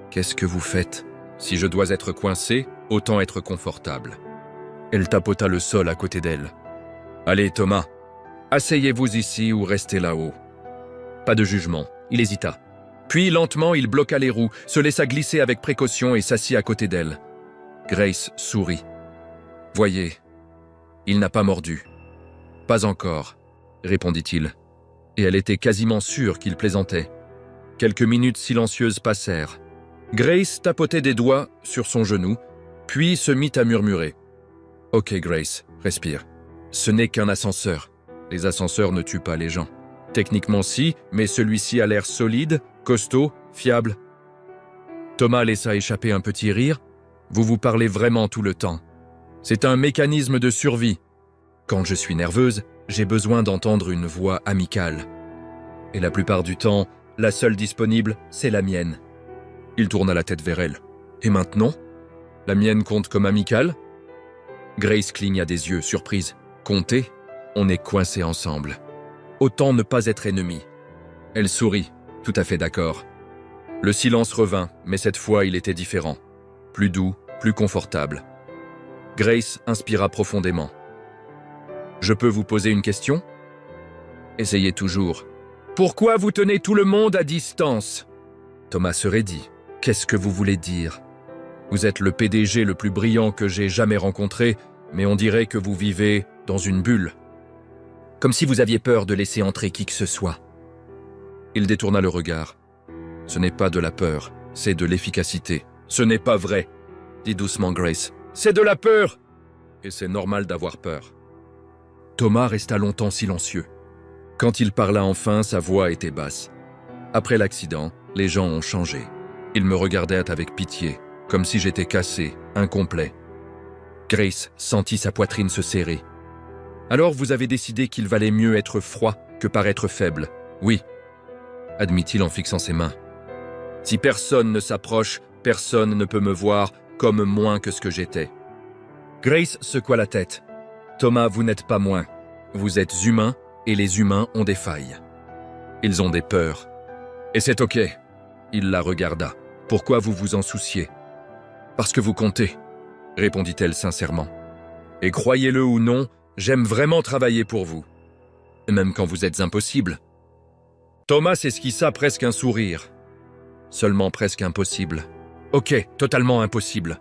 Qu'est-ce que vous faites ? Si je dois être coincé, autant être confortable. Elle tapota le sol à côté d'elle. Allez, Thomas, asseyez-vous ici ou restez là-haut. Pas de jugement, il hésita. Puis, lentement, il bloqua les roues, se laissa glisser avec précaution et s'assit à côté d'elle. Grace sourit. Voyez, il n'a pas mordu. Pas encore, répondit-il. Et elle était quasiment sûre qu'il plaisantait. Quelques minutes silencieuses passèrent. Grace tapotait des doigts sur son genou, puis se mit à murmurer. « Ok, Grace, respire. Ce n'est qu'un ascenseur. Les ascenseurs ne tuent pas les gens. Techniquement si, mais celui-ci a l'air solide, costaud, fiable. » Thomas laissa échapper un petit rire. « Vous vous parlez vraiment tout le temps. C'est un mécanisme de survie. Quand je suis nerveuse, j'ai besoin d'entendre une voix amicale. Et la plupart du temps, la seule disponible, c'est la mienne. » Il tourna la tête vers elle. « Et maintenant ? La mienne compte comme amicale ?» Grace cligna des yeux, surprise. « Compter ? On est coincés ensemble. Autant ne pas être ennemis. » Elle sourit, tout à fait d'accord. Le silence revint, mais cette fois il était différent. Plus doux, plus confortable. Grace inspira profondément. « Je peux vous poser une question ? » Essayez toujours. « Pourquoi vous tenez tout le monde à distance ? Thomas se raidit. « Qu'est-ce que vous voulez dire ? Vous êtes le PDG le plus brillant que j'ai jamais rencontré, mais on dirait que vous vivez dans une bulle. Comme si vous aviez peur de laisser entrer qui que ce soit. » Il détourna le regard. « Ce n'est pas de la peur, c'est de l'efficacité. »« Ce n'est pas vrai, » dit doucement Grace. « C'est de la peur !» Et c'est normal d'avoir peur. Thomas resta longtemps silencieux. Quand il parla enfin, sa voix était basse. Après l'accident, les gens ont changé. Ils me regardaient avec pitié, comme si j'étais cassé, incomplet. Grace sentit sa poitrine se serrer. « Alors vous avez décidé qu'il valait mieux être froid que paraître faible. Oui, » admit-il en fixant ses mains. « Si personne ne s'approche, personne ne peut me voir comme moins que ce que j'étais. » Grace secoua la tête. « Thomas, vous n'êtes pas moins. Vous êtes humain et les humains ont des failles. Ils ont des peurs. Et c'est ok. » Il la regarda. « Pourquoi vous vous en souciez ? » « Parce que vous comptez, » répondit-elle sincèrement. « Et croyez-le ou non, j'aime vraiment travailler pour vous. Même quand vous êtes impossible. » Thomas esquissa presque un sourire. Seulement presque impossible. « Ok, totalement impossible, »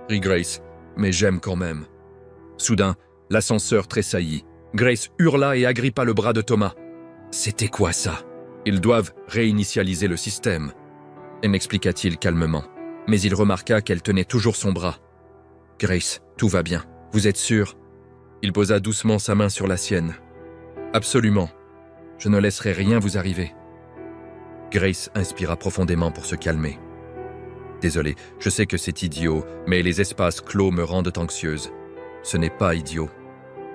rit Grace, « mais j'aime quand même. » Soudain, l'ascenseur tressaillit. Grace hurla et agrippa le bras de Thomas. « C'était quoi ça ? Ils doivent réinitialiser le système, » m'expliqua-t-il calmement. Mais il remarqua qu'elle tenait toujours son bras. « Grace, tout va bien. Vous êtes sûre ?» Il posa doucement sa main sur la sienne. « Absolument. Je ne laisserai rien vous arriver. » Grace inspira profondément pour se calmer. « Désolé, je sais que c'est idiot, mais les espaces clos me rendent anxieuse. Ce n'est pas idiot, »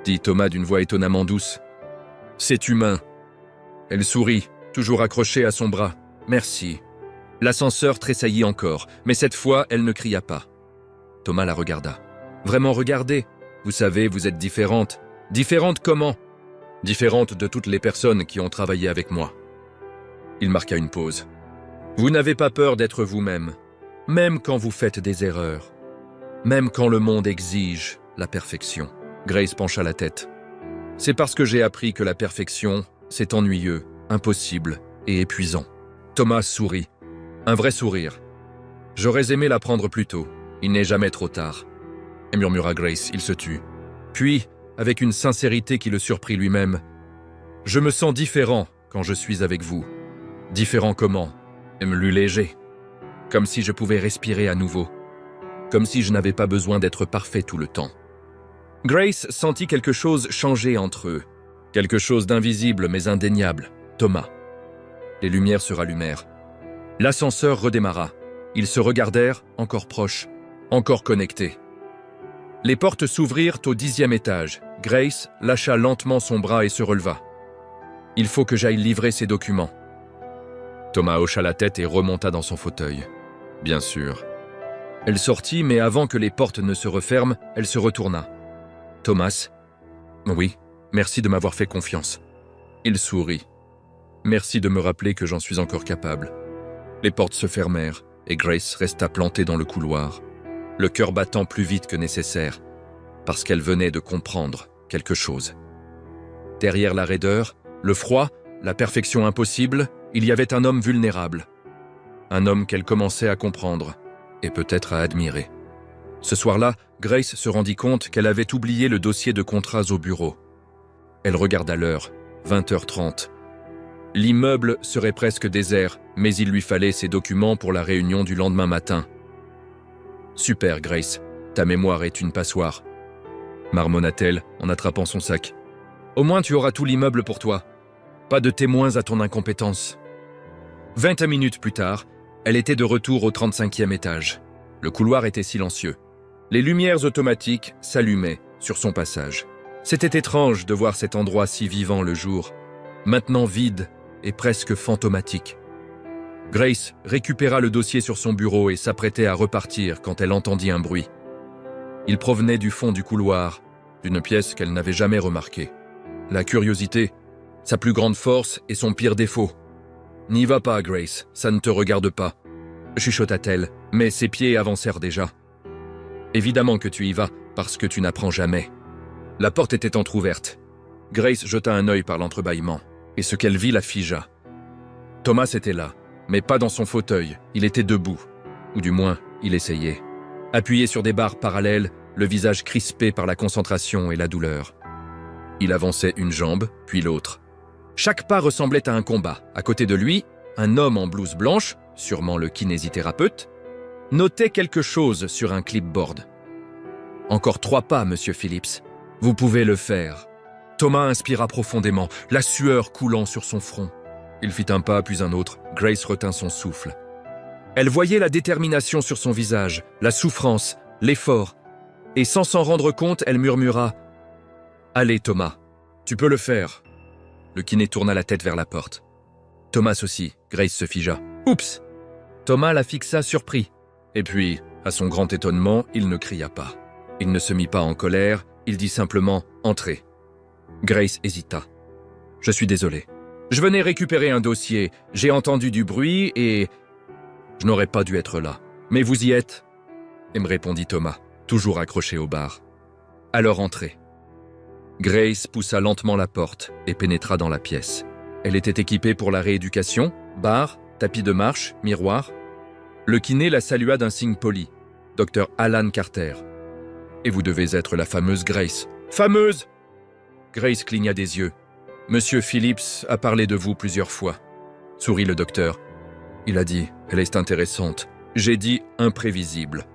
dit Thomas d'une voix étonnamment douce. « C'est humain. » Elle sourit, toujours accrochée à son bras. « Merci. » L'ascenseur tressaillit encore, mais cette fois, elle ne cria pas. Thomas la regarda. « Vraiment regardez. Vous savez, vous êtes différente. Différente comment ? Différente de toutes les personnes qui ont travaillé avec moi. » Il marqua une pause. « Vous n'avez pas peur d'être vous-même, même quand vous faites des erreurs, même quand le monde exige la perfection. » Grace pencha la tête. « C'est parce que j'ai appris que la perfection, c'est ennuyeux, impossible et épuisant. » Thomas sourit. Un vrai sourire. « J'aurais aimé l'apprendre plus tôt. Il n'est jamais trop tard. » Et murmura Grace, il se tut. Puis, avec une sincérité qui le surprit lui-même, « Je me sens différent quand je suis avec vous. » Différent comment ? Plus léger. Comme si je pouvais respirer à nouveau. Comme si je n'avais pas besoin d'être parfait tout le temps. Grace sentit quelque chose changer entre eux. Quelque chose d'invisible mais indéniable. Thomas. Les lumières se rallumèrent. L'ascenseur redémarra. Ils se regardèrent, encore proches, encore connectés. Les portes s'ouvrirent au 10e étage. Grace lâcha lentement son bras et se releva. « Il faut que j'aille livrer ces documents. » Thomas hocha la tête et remonta dans son fauteuil. « Bien sûr. » Elle sortit, mais avant que les portes ne se referment, elle se retourna. « Thomas ? » ?»« Oui, merci de m'avoir fait confiance. » Il sourit. « Merci de me rappeler que j'en suis encore capable. » Les portes se fermèrent et Grace resta plantée dans le couloir, le cœur battant plus vite que nécessaire, parce qu'elle venait de comprendre quelque chose. Derrière la raideur, le froid, la perfection impossible, il y avait un homme vulnérable. Un homme qu'elle commençait à comprendre et peut-être à admirer. Ce soir-là, Grace se rendit compte qu'elle avait oublié le dossier de contrats au bureau. Elle regarda l'heure, 20h30. L'immeuble serait presque désert, mais il lui fallait ses documents pour la réunion du lendemain matin. « Super, Grace, ta mémoire est une passoire, » marmonna-t-elle en attrapant son sac. « Au moins tu auras tout l'immeuble pour toi. Pas de témoins à ton incompétence. » 20 minutes plus tard, elle était de retour au 35e étage. Le couloir était silencieux. Les lumières automatiques s'allumaient sur son passage. C'était étrange de voir cet endroit si vivant le jour, maintenant vide et presque fantomatique. Grace récupéra le dossier sur son bureau et s'apprêtait à repartir quand elle entendit un bruit. Il provenait du fond du couloir, d'une pièce qu'elle n'avait jamais remarquée. La curiosité, sa plus grande force et son pire défaut. « N'y va pas, Grace, ça ne te regarde pas », chuchota-t-elle, mais ses pieds avancèrent déjà. « Évidemment que tu y vas, parce que tu n'apprends jamais. » La porte était entr'ouverte. Grace jeta un œil par l'entrebâillement, et ce qu'elle vit la figea. Thomas était là, mais pas dans son fauteuil. Il était debout. Ou du moins, il essayait. Appuyé sur des barres parallèles, le visage crispé par la concentration et la douleur. Il avançait une jambe, puis l'autre. Chaque pas ressemblait à un combat. À côté de lui, un homme en blouse blanche, sûrement le kinésithérapeute, notait quelque chose sur un clipboard. « Encore 3 pas, monsieur Phillips. Vous pouvez le faire. » Thomas inspira profondément, la sueur coulant sur son front. Il fit un pas, puis un autre. Grace retint son souffle. Elle voyait la détermination sur son visage, la souffrance, l'effort. Et sans s'en rendre compte, elle murmura « Allez, Thomas, tu peux le faire. » Le kiné tourna la tête vers la porte. Thomas aussi. Grace se figea. « Oups !» Thomas la fixa surpris. Et puis, à son grand étonnement, il ne cria pas. Il ne se mit pas en colère, il dit simplement « Entrez ». Grace hésita. « Je suis désolé. Je venais récupérer un dossier, j'ai entendu du bruit et... je n'aurais pas dû être là. Mais vous y êtes ?» Et me répondit Thomas, toujours accroché au bar. « Alors entrez. » Grace poussa lentement la porte et pénétra dans la pièce. Elle était équipée pour la rééducation, bar, tapis de marche, miroir. Le kiné la salua d'un signe poli. Dr Alan Carter. « Et vous devez être la fameuse Grace. »« Fameuse !» Grace cligna des yeux. « Monsieur Phillips a parlé de vous plusieurs fois. » Sourit le docteur. Il a dit « Elle est intéressante. » J'ai dit « imprévisible. »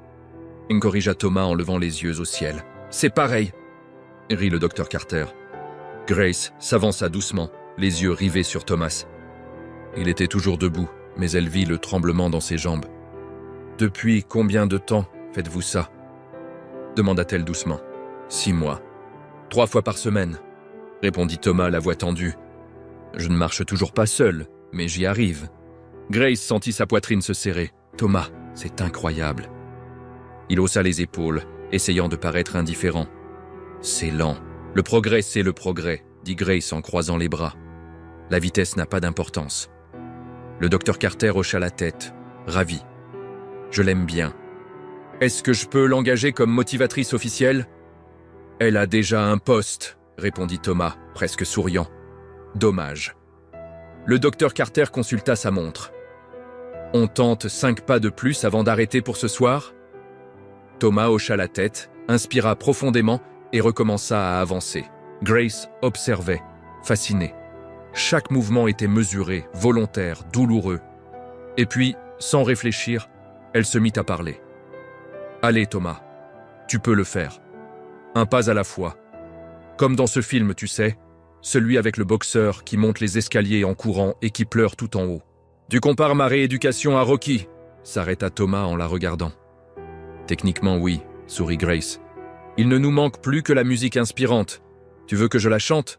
Il corrigea Thomas en levant les yeux au ciel. « C'est pareil !» rit le docteur Carter. Grace s'avança doucement, les yeux rivés sur Thomas. Il était toujours debout, mais elle vit le tremblement dans ses jambes. « Depuis combien de temps faites-vous ça ?» demanda-t-elle doucement. « 6 mois. 3 fois par semaine, » répondit Thomas, la voix tendue. « Je ne marche toujours pas seul, mais j'y arrive. » Grace sentit sa poitrine se serrer. « Thomas, c'est incroyable. » Il haussa les épaules, essayant de paraître indifférent. « C'est lent. Le progrès, c'est le progrès, » dit Grace en croisant les bras. « La vitesse n'a pas d'importance. » Le docteur Carter hocha la tête, ravi. « Je l'aime bien. Est-ce que je peux l'engager comme motivatrice officielle ?»« Elle a déjà un poste, » répondit Thomas, presque souriant. « Dommage. » Le docteur Carter consulta sa montre. « On tente 5 pas de plus avant d'arrêter pour ce soir ?» Thomas hocha la tête, inspira profondément et recommença à avancer. Grace observait, fascinée. Chaque mouvement était mesuré, volontaire, douloureux. Et puis, sans réfléchir, elle se mit à parler. « Allez, Thomas, tu peux le faire. Un pas à la fois. Comme dans ce film, tu sais, celui avec le boxeur qui monte les escaliers en courant et qui pleure tout en haut. Tu compares ma rééducation à Rocky ?» s'arrêta Thomas en la regardant. « Techniquement, oui, » sourit Grace. « Il ne nous manque plus que la musique inspirante. Tu veux que je la chante ?»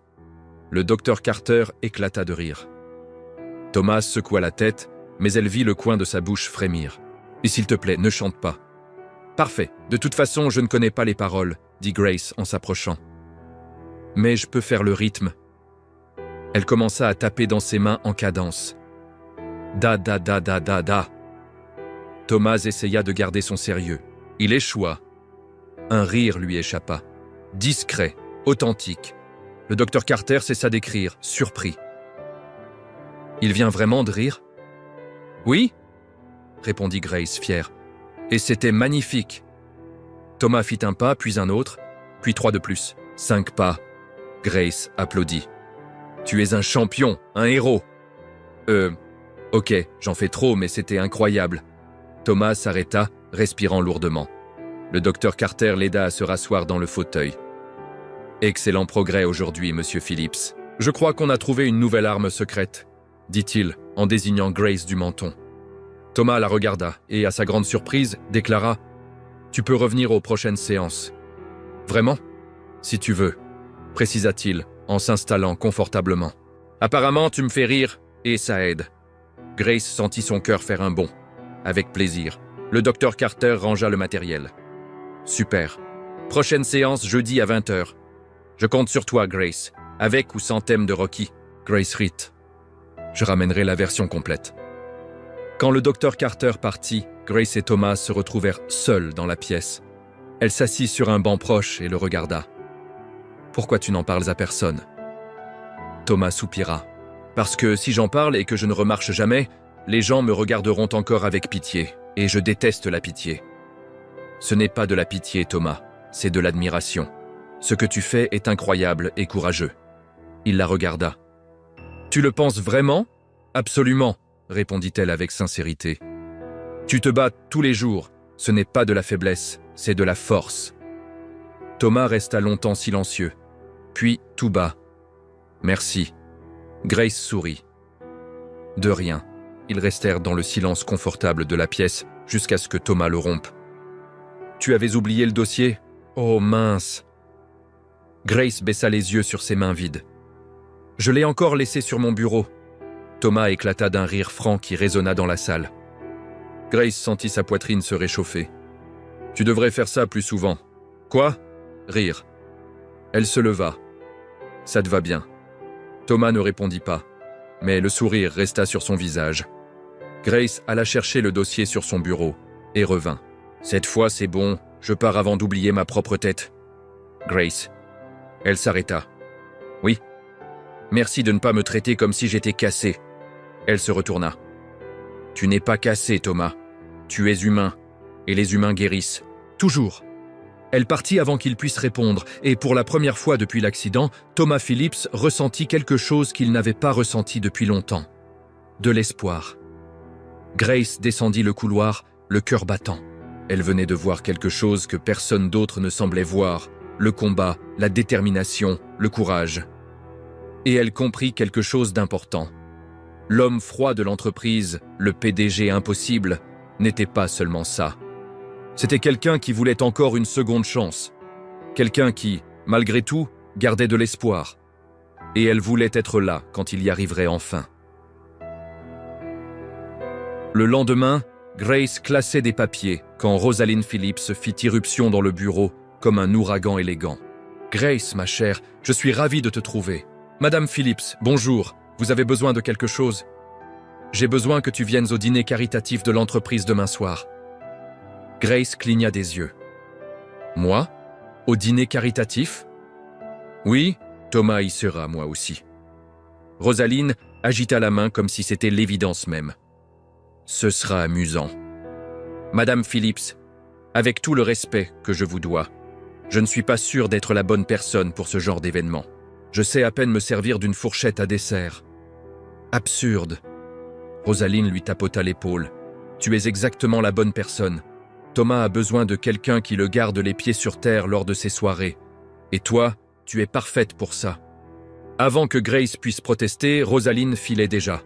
Le docteur Carter éclata de rire. Thomas secoua la tête, mais elle vit le coin de sa bouche frémir. « Et s'il te plaît, ne chante pas. »« Parfait. De toute façon, je ne connais pas les paroles, » dit Grace en s'approchant. « Mais je peux faire le rythme. » Elle commença à taper dans ses mains en cadence. « Da da da da da da. » Thomas essaya de garder son sérieux. Il échoua. Un rire lui échappa. Discret, authentique. Le docteur Carter cessa d'écrire, surpris. « Il vient vraiment de rire ?»« Oui ?» répondit Grace, fière. « Et c'était magnifique. » Thomas fit un pas, puis un autre, puis 3 de plus. 5 pas. Grace applaudit. « Tu es un champion, un héros. » Ok, j'en fais trop, mais c'était incroyable. » Thomas s'arrêta, respirant lourdement. Le docteur Carter l'aida à se rasseoir dans le fauteuil. « Excellent progrès aujourd'hui, monsieur Phillips. Je crois qu'on a trouvé une nouvelle arme secrète, » dit-il, en désignant Grace du menton. Thomas la regarda et, à sa grande surprise, déclara « Tu peux revenir aux prochaines séances. »« Vraiment ? Si tu veux, » précisa-t-il, en s'installant confortablement. « Apparemment, tu me fais rire, et ça aide. » Grace sentit son cœur faire un bond. Avec plaisir, le docteur Carter rangea le matériel. « Super. Prochaine séance jeudi à 20h. Je compte sur toi, Grace, avec ou sans thème de Rocky. » Grace rit. « Je ramènerai la version complète. » Quand le docteur Carter partit, Grace et Thomas se retrouvèrent seuls dans la pièce. Elle s'assit sur un banc proche et le regarda. « Pourquoi tu n'en parles à personne ?» Thomas soupira. « Parce que si j'en parle et que je ne remarche jamais, les gens me regarderont encore avec pitié, et je déteste la pitié. Ce n'est pas de la pitié, Thomas, c'est de l'admiration. Ce que tu fais est incroyable et courageux. Il la regarda. Tu le penses vraiment ? Absolument, répondit-elle avec sincérité. Tu te bats tous les jours. Ce n'est pas de la faiblesse, c'est de la force. Thomas resta longtemps silencieux. Puis, tout bas. Merci. Grace sourit. De rien. Ils restèrent dans le silence confortable de la pièce jusqu'à ce que Thomas le rompe. Tu avais oublié le dossier ? Oh mince. Grace baissa les yeux sur ses mains vides. Je l'ai encore laissé sur mon bureau. Thomas éclata d'un rire franc qui résonna dans la salle. Grace sentit sa poitrine se réchauffer. Tu devrais faire ça plus souvent. Quoi ? Rire. Elle se leva. Ça te va bien. Thomas ne répondit pas, mais le sourire resta sur son visage. Grace alla chercher le dossier sur son bureau et revint. Cette fois, c'est bon, je pars avant d'oublier ma propre tête. Grace. Elle s'arrêta. Oui. Merci de ne pas me traiter comme si j'étais cassé. Elle se retourna. Tu n'es pas cassé, Thomas. Tu es humain, et les humains guérissent. Toujours. Elle partit avant qu'il puisse répondre, et pour la première fois depuis l'accident, Thomas Phillips ressentit quelque chose qu'il n'avait pas ressenti depuis longtemps. De l'espoir. Grace descendit le couloir, le cœur battant. Elle venait de voir quelque chose que personne d'autre ne semblait voir, le combat, la détermination, le courage. Et elle comprit quelque chose d'important. L'homme froid de l'entreprise, le PDG impossible, n'était pas seulement ça. C'était quelqu'un qui voulait encore une seconde chance. Quelqu'un qui, malgré tout, gardait de l'espoir. Et elle voulait être là quand il y arriverait enfin. Le lendemain, Grace classait des papiers quand Rosalind Phillips fit irruption dans le bureau comme un ouragan élégant. « Grace, ma chère, je suis ravi de te trouver. Madame Phillips, bonjour, vous avez besoin de quelque chose ? J'ai besoin que tu viennes au dîner caritatif de l'entreprise demain soir. » Grace cligna des yeux. « Moi ? Au dîner caritatif ? » ?»« Oui, Thomas y sera, moi aussi. » Rosaline agita la main comme si c'était l'évidence même. « Ce sera amusant. » « Madame Phillips, avec tout le respect que je vous dois, je ne suis pas sûr d'être la bonne personne pour ce genre d'événement. Je sais à peine me servir d'une fourchette à dessert. » « Absurde. » Rosaline lui tapota l'épaule. « Tu es exactement la bonne personne. Thomas a besoin de quelqu'un qui le garde les pieds sur terre lors de ses soirées. Et toi, tu es parfaite pour ça. » Avant que Grace puisse protester, Rosaline filait déjà.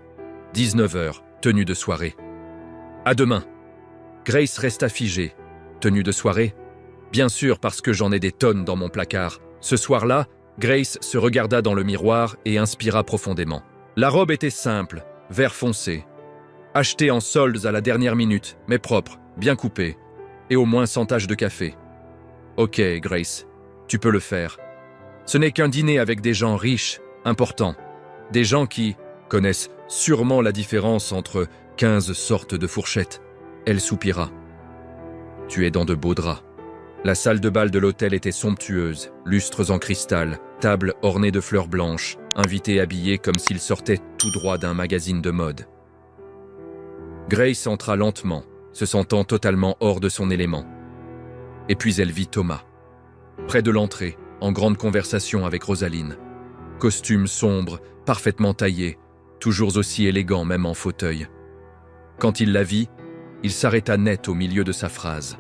19h, tenue de soirée. « À demain. » Grace resta figée. Tenue de soirée ? Bien sûr, parce que j'en ai des tonnes dans mon placard. Ce soir-là, Grace se regarda dans le miroir et inspira profondément. La robe était simple, vert foncé. Achetée en soldes à la dernière minute, mais propre, bien coupée. Et au moins sans tache de café. Ok, Grace, tu peux le faire. Ce n'est qu'un dîner avec des gens riches, importants. Des gens qui connaissent sûrement la différence entre 15 sortes de fourchettes. Elle soupira. Tu es dans de beaux draps. La salle de bal de l'hôtel était somptueuse, lustres en cristal, table ornée de fleurs blanches, invités habillés comme s'ils sortaient tout droit d'un magazine de mode. Grace entra lentement, se sentant totalement hors de son élément. Et puis elle vit Thomas. Près de l'entrée, en grande conversation avec Rosaline. Costume sombre, parfaitement taillé, toujours aussi élégant même en fauteuil. Quand il la vit, il s'arrêta net au milieu de sa phrase.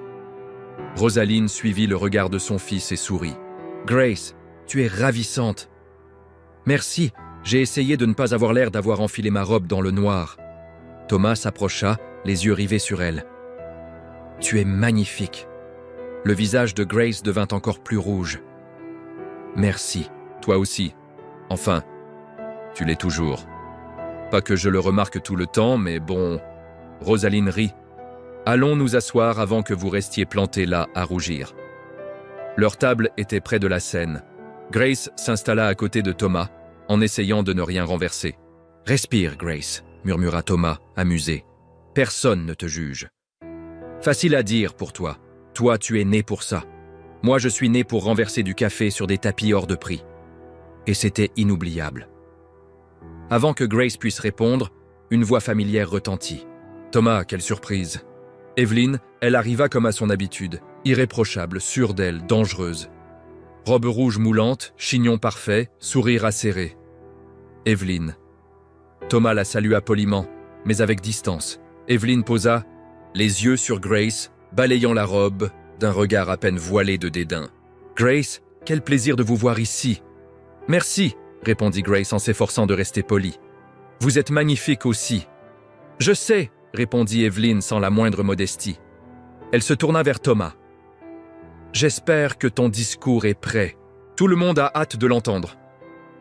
Rosaline suivit le regard de son fils et sourit. « Grace, tu es ravissante. »« Merci, j'ai essayé de ne pas avoir l'air d'avoir enfilé ma robe dans le noir. » Thomas s'approcha, les yeux rivés sur elle. « Tu es magnifique. » Le visage de Grace devint encore plus rouge. « Merci, toi aussi. Enfin, tu l'es toujours. Pas que je le remarque tout le temps, mais bon... » Rosaline rit. « Allons nous asseoir avant que vous restiez plantés là à rougir. » Leur table était près de la scène. Grace s'installa à côté de Thomas, en essayant de ne rien renverser. « Respire, Grace, » murmura Thomas, amusé. « Personne ne te juge. »« Facile à dire pour toi. Toi, tu es né pour ça. Moi, je suis né pour renverser du café sur des tapis hors de prix. » Et c'était inoubliable. Avant que Grace puisse répondre, une voix familière retentit. « Thomas, quelle surprise !» Evelyn, elle arriva comme à son habitude, irréprochable, sûre d'elle, dangereuse. Robe rouge moulante, chignon parfait, sourire acéré. Evelyn. Thomas la salua poliment, mais avec distance. Evelyn posa les yeux sur Grace, balayant la robe d'un regard à peine voilé de dédain. « Grace, quel plaisir de vous voir ici !»« Merci !» répondit Grace en s'efforçant de rester polie. « Vous êtes magnifique aussi. »« Je sais !» répondit Evelyn sans la moindre modestie. Elle se tourna vers Thomas. « J'espère que ton discours est prêt. Tout le monde a hâte de l'entendre. »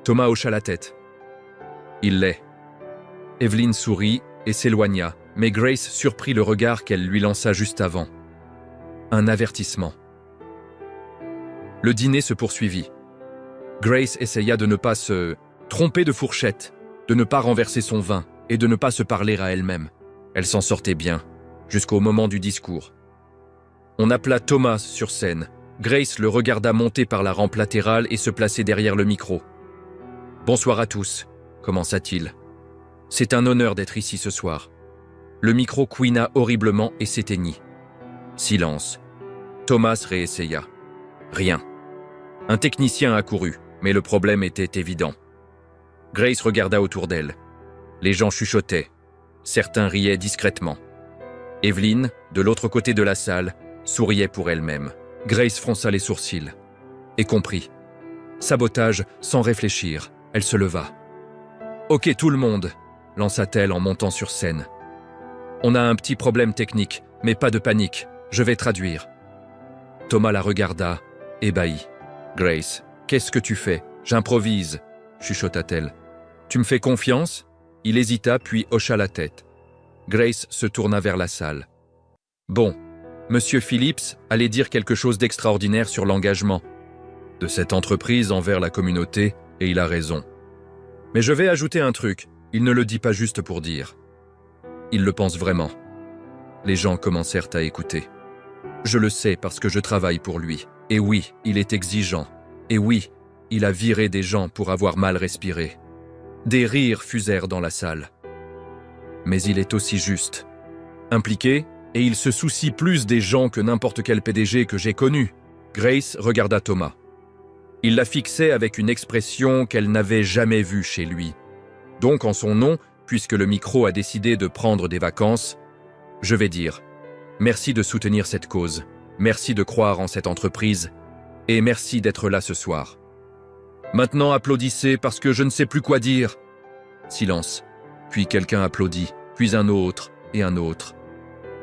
Thomas hocha la tête. « Il l'est. » Evelyn sourit et s'éloigna, mais Grace surprit le regard qu'elle lui lança juste avant. Un avertissement. Le dîner se poursuivit. Grace essaya de ne pas se tromper de fourchette, de ne pas renverser son vin et de ne pas se parler à elle-même. Elle s'en sortait bien, jusqu'au moment du discours. On appela Thomas sur scène. Grace le regarda monter par la rampe latérale et se placer derrière le micro. « Bonsoir à tous », commença-t-il. « C'est un honneur d'être ici ce soir. » Le micro couina horriblement et s'éteignit. Silence. Thomas réessaya. Rien. Un technicien accourut, mais le problème était évident. Grace regarda autour d'elle. Les gens chuchotaient. Certains riaient discrètement. Evelyn, de l'autre côté de la salle, souriait pour elle-même. Grace fronça les sourcils et comprit. Sabotage sans réfléchir, elle se leva. « Ok tout le monde », lança-t-elle en montant sur scène. « On a un petit problème technique, mais pas de panique, je vais traduire. » Thomas la regarda, ébahi. « Grace, qu'est-ce que tu fais ? J'improvise, » chuchota-t-elle. « Tu me fais confiance ?» Il hésita puis hocha la tête. Grace se tourna vers la salle. « Bon, Monsieur Phillips allait dire quelque chose d'extraordinaire sur l'engagement de cette entreprise envers la communauté, et il a raison. Mais je vais ajouter un truc, il ne le dit pas juste pour dire. Il le pense vraiment. » Les gens commencèrent à écouter. « Je le sais parce que je travaille pour lui. Et oui, il est exigeant. Et oui, il a viré des gens pour avoir mal respiré. » Des rires fusèrent dans la salle. Mais il est aussi juste. Impliqué, et il se soucie plus des gens que n'importe quel PDG que j'ai connu. Grace regarda Thomas. Il la fixait avec une expression qu'elle n'avait jamais vue chez lui. Donc en son nom, puisque le micro a décidé de prendre des vacances, je vais dire merci de soutenir cette cause, merci de croire en cette entreprise, et merci d'être là ce soir. Maintenant applaudissez parce que je ne sais plus quoi dire. Silence. Puis quelqu'un applaudit, puis un autre et un autre.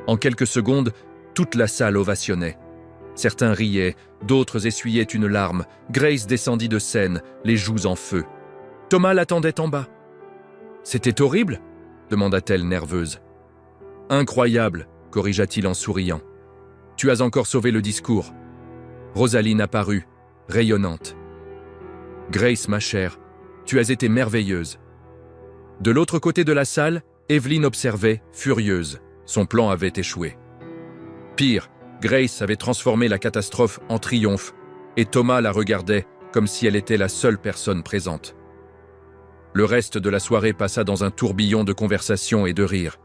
En quelques secondes, toute la salle ovationnait. Certains riaient, d'autres essuyaient une larme. Grace descendit de scène, les joues en feu. Thomas l'attendait en bas. « C'était horrible ?» demanda-t-elle nerveuse. « Incroyable !» corrigea-t-il en souriant. « Tu as encore sauvé le discours. » Rosaline apparut, rayonnante. « Grace, ma chère, tu as été merveilleuse. » De l'autre côté de la salle, Evelyn observait, furieuse. Son plan avait échoué. Pire, Grace avait transformé la catastrophe en triomphe, et Thomas la regardait comme si elle était la seule personne présente. Le reste de la soirée passa dans un tourbillon de conversations et de rires.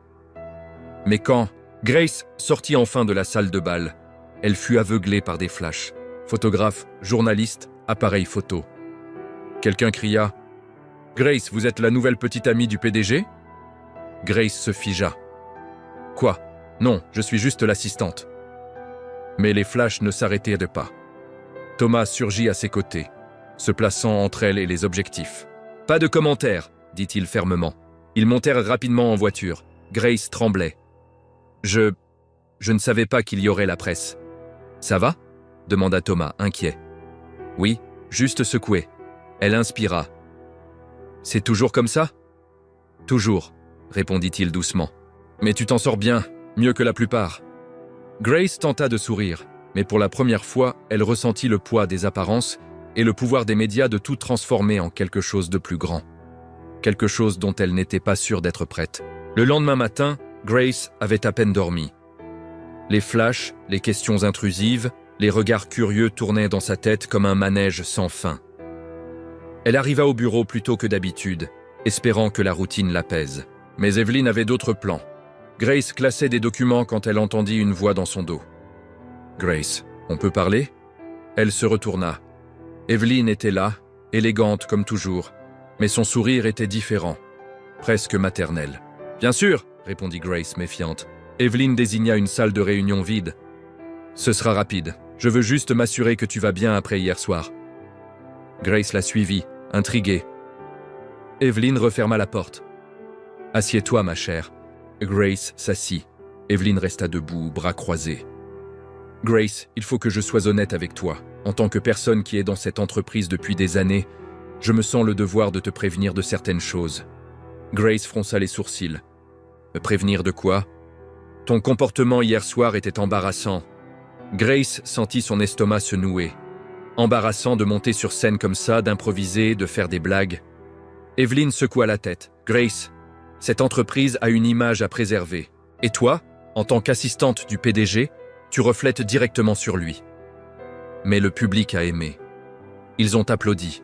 Mais quand Grace sortit enfin de la salle de bal, elle fut aveuglée par des flashs. Photographes, journalistes, appareils photo. Quelqu'un cria « Grace, vous êtes la nouvelle petite amie du PDG ?» Grace se figea. « Quoi ? Non, je suis juste l'assistante. » Mais les flashs ne s'arrêtaient pas. Thomas surgit à ses côtés, se plaçant entre elle et les objectifs. « Pas de commentaires, » dit-il fermement. Ils montèrent rapidement en voiture. Grace tremblait. « Je ne savais pas qu'il y aurait la presse. »« Ça va ?» demanda Thomas, inquiet. « Oui, juste secoué. » Elle inspira. « C'est toujours comme ça ?»« Toujours, » répondit-il doucement. « Mais tu t'en sors bien, mieux que la plupart. » Grace tenta de sourire, mais pour la première fois, elle ressentit le poids des apparences et le pouvoir des médias de tout transformer en quelque chose de plus grand. Quelque chose dont elle n'était pas sûre d'être prête. Le lendemain matin, Grace avait à peine dormi. Les flashs, les questions intrusives, les regards curieux tournaient dans sa tête comme un manège sans fin. Elle arriva au bureau plus tôt que d'habitude, espérant que la routine l'apaise. Mais Evelyn avait d'autres plans. Grace classait des documents quand elle entendit une voix dans son dos. « Grace, on peut parler ?» Elle se retourna. Evelyn était là, élégante comme toujours, mais son sourire était différent, presque maternel. « Bien sûr !» répondit Grace, méfiante. Evelyn désigna une salle de réunion vide. « Ce sera rapide. Je veux juste m'assurer que tu vas bien après hier soir. » Grace la suivit, intriguée. Evelyn referma la porte. « Assieds-toi, ma chère. » Grace s'assit. Evelyn resta debout, bras croisés. « Grace, il faut que je sois honnête avec toi. En tant que personne qui est dans cette entreprise depuis des années, je me sens le devoir de te prévenir de certaines choses. » Grace fronça les sourcils. « Me prévenir de quoi ? Ton comportement hier soir était embarrassant. » Grace sentit son estomac se nouer. Embarrassant de monter sur scène comme ça, d'improviser, de faire des blagues. Evelyn secoua la tête. « Grace, cette entreprise a une image à préserver. Et toi, en tant qu'assistante du PDG, tu reflètes directement sur lui. » Mais le public a aimé. Ils ont applaudi.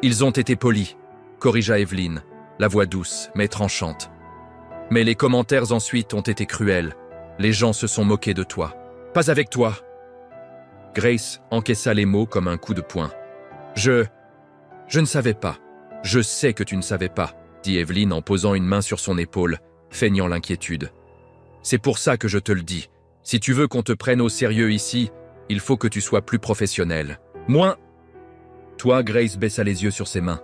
Ils ont été polis, corrigea Evelyn, la voix douce mais tranchante. Mais les commentaires ensuite ont été cruels. Les gens se sont moqués de toi. Pas avec toi. Grace encaissa les mots comme un coup de poing. Je ne savais pas. Je sais que tu ne savais pas, dit Evelyn en posant une main sur son épaule, feignant l'inquiétude. C'est pour ça que je te le dis. Si tu veux qu'on te prenne au sérieux ici, il faut que tu sois plus professionnel. Moins. Toi, Grace baissa les yeux sur ses mains.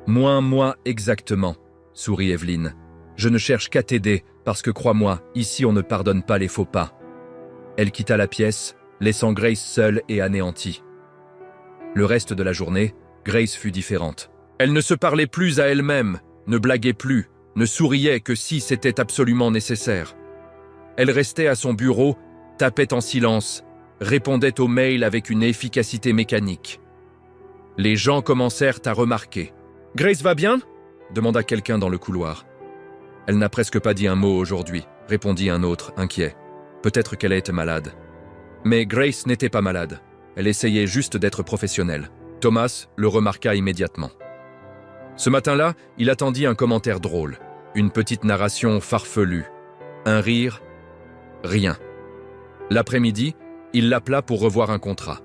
Moins moi exactement, sourit Evelyn. Je ne cherche qu'à t'aider, parce que crois-moi, ici on ne pardonne pas les faux pas. Elle quitta la pièce, laissant Grace seule et anéantie. Le reste de la journée, Grace fut différente. Elle ne se parlait plus à elle-même, ne blaguait plus, ne souriait que si c'était absolument nécessaire. Elle restait à son bureau, tapait en silence, répondait aux mails avec une efficacité mécanique. Les gens commencèrent à remarquer. « Grace va bien ?» demanda quelqu'un dans le couloir. « Elle n'a presque pas dit un mot aujourd'hui », répondit un autre, inquiet. Peut-être qu'elle était malade. Mais Grace n'était pas malade. Elle essayait juste d'être professionnelle. Thomas le remarqua immédiatement. Ce matin-là, il attendit un commentaire drôle, une petite narration farfelue, un rire, rien. L'après-midi, il l'appela pour revoir un contrat.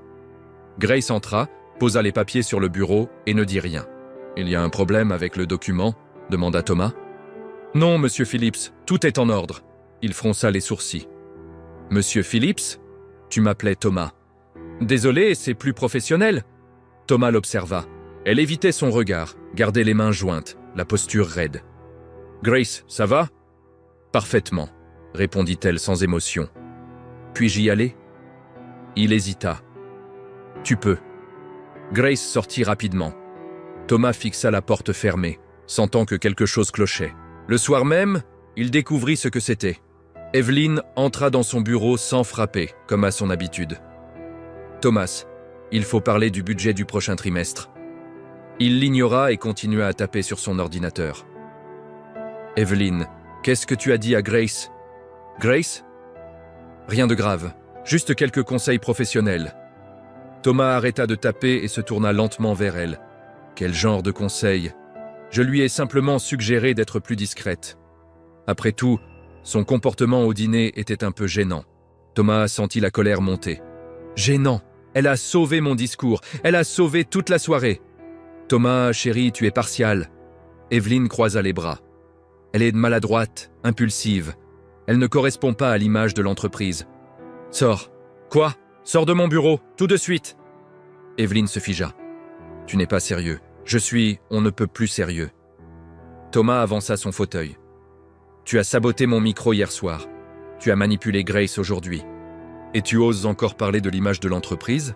Grace entra, posa les papiers sur le bureau et ne dit rien. « Il y a un problème avec le document ?» demanda Thomas. « Non, monsieur Phillips, tout est en ordre. » Il fronça les sourcils. « Monsieur Phillips ? Tu m'appelais Thomas. »« Désolé, c'est plus professionnel. » Thomas l'observa. Elle évitait son regard, gardait les mains jointes, la posture raide. « Grace, ça va ?»« Parfaitement, » répondit-elle sans émotion. « Puis-je y aller ?» Il hésita. « Tu peux. » Grace sortit rapidement. Thomas fixa la porte fermée, sentant que quelque chose clochait. Le soir même, il découvrit ce que c'était. Evelyn entra dans son bureau sans frapper, comme à son habitude. « Thomas, il faut parler du budget du prochain trimestre. » Il l'ignora et continua à taper sur son ordinateur. « Evelyn, qu'est-ce que tu as dit à Grace ?»« Grace ? Rien de grave, juste quelques conseils professionnels. » Thomas arrêta de taper et se tourna lentement vers elle. « Quel genre de conseils ? Je lui ai simplement suggéré d'être plus discrète. » Après tout, son comportement au dîner était un peu gênant. Thomas sentit la colère monter. « Gênant ! Elle a sauvé mon discours, elle a sauvé toute la soirée. » « Thomas, chérie, tu es partial. » Evelyn croisa les bras. « Elle est maladroite, impulsive. Elle ne correspond pas à l'image de l'entreprise. »« Sors. »« Quoi ? Sors de mon bureau, tout de suite !» Evelyn se figea. « Tu n'es pas sérieux. Je suis, on ne peut plus sérieux. » Thomas avança son fauteuil. « Tu as saboté mon micro hier soir. Tu as manipulé Grace aujourd'hui. Et tu oses encore parler de l'image de l'entreprise ?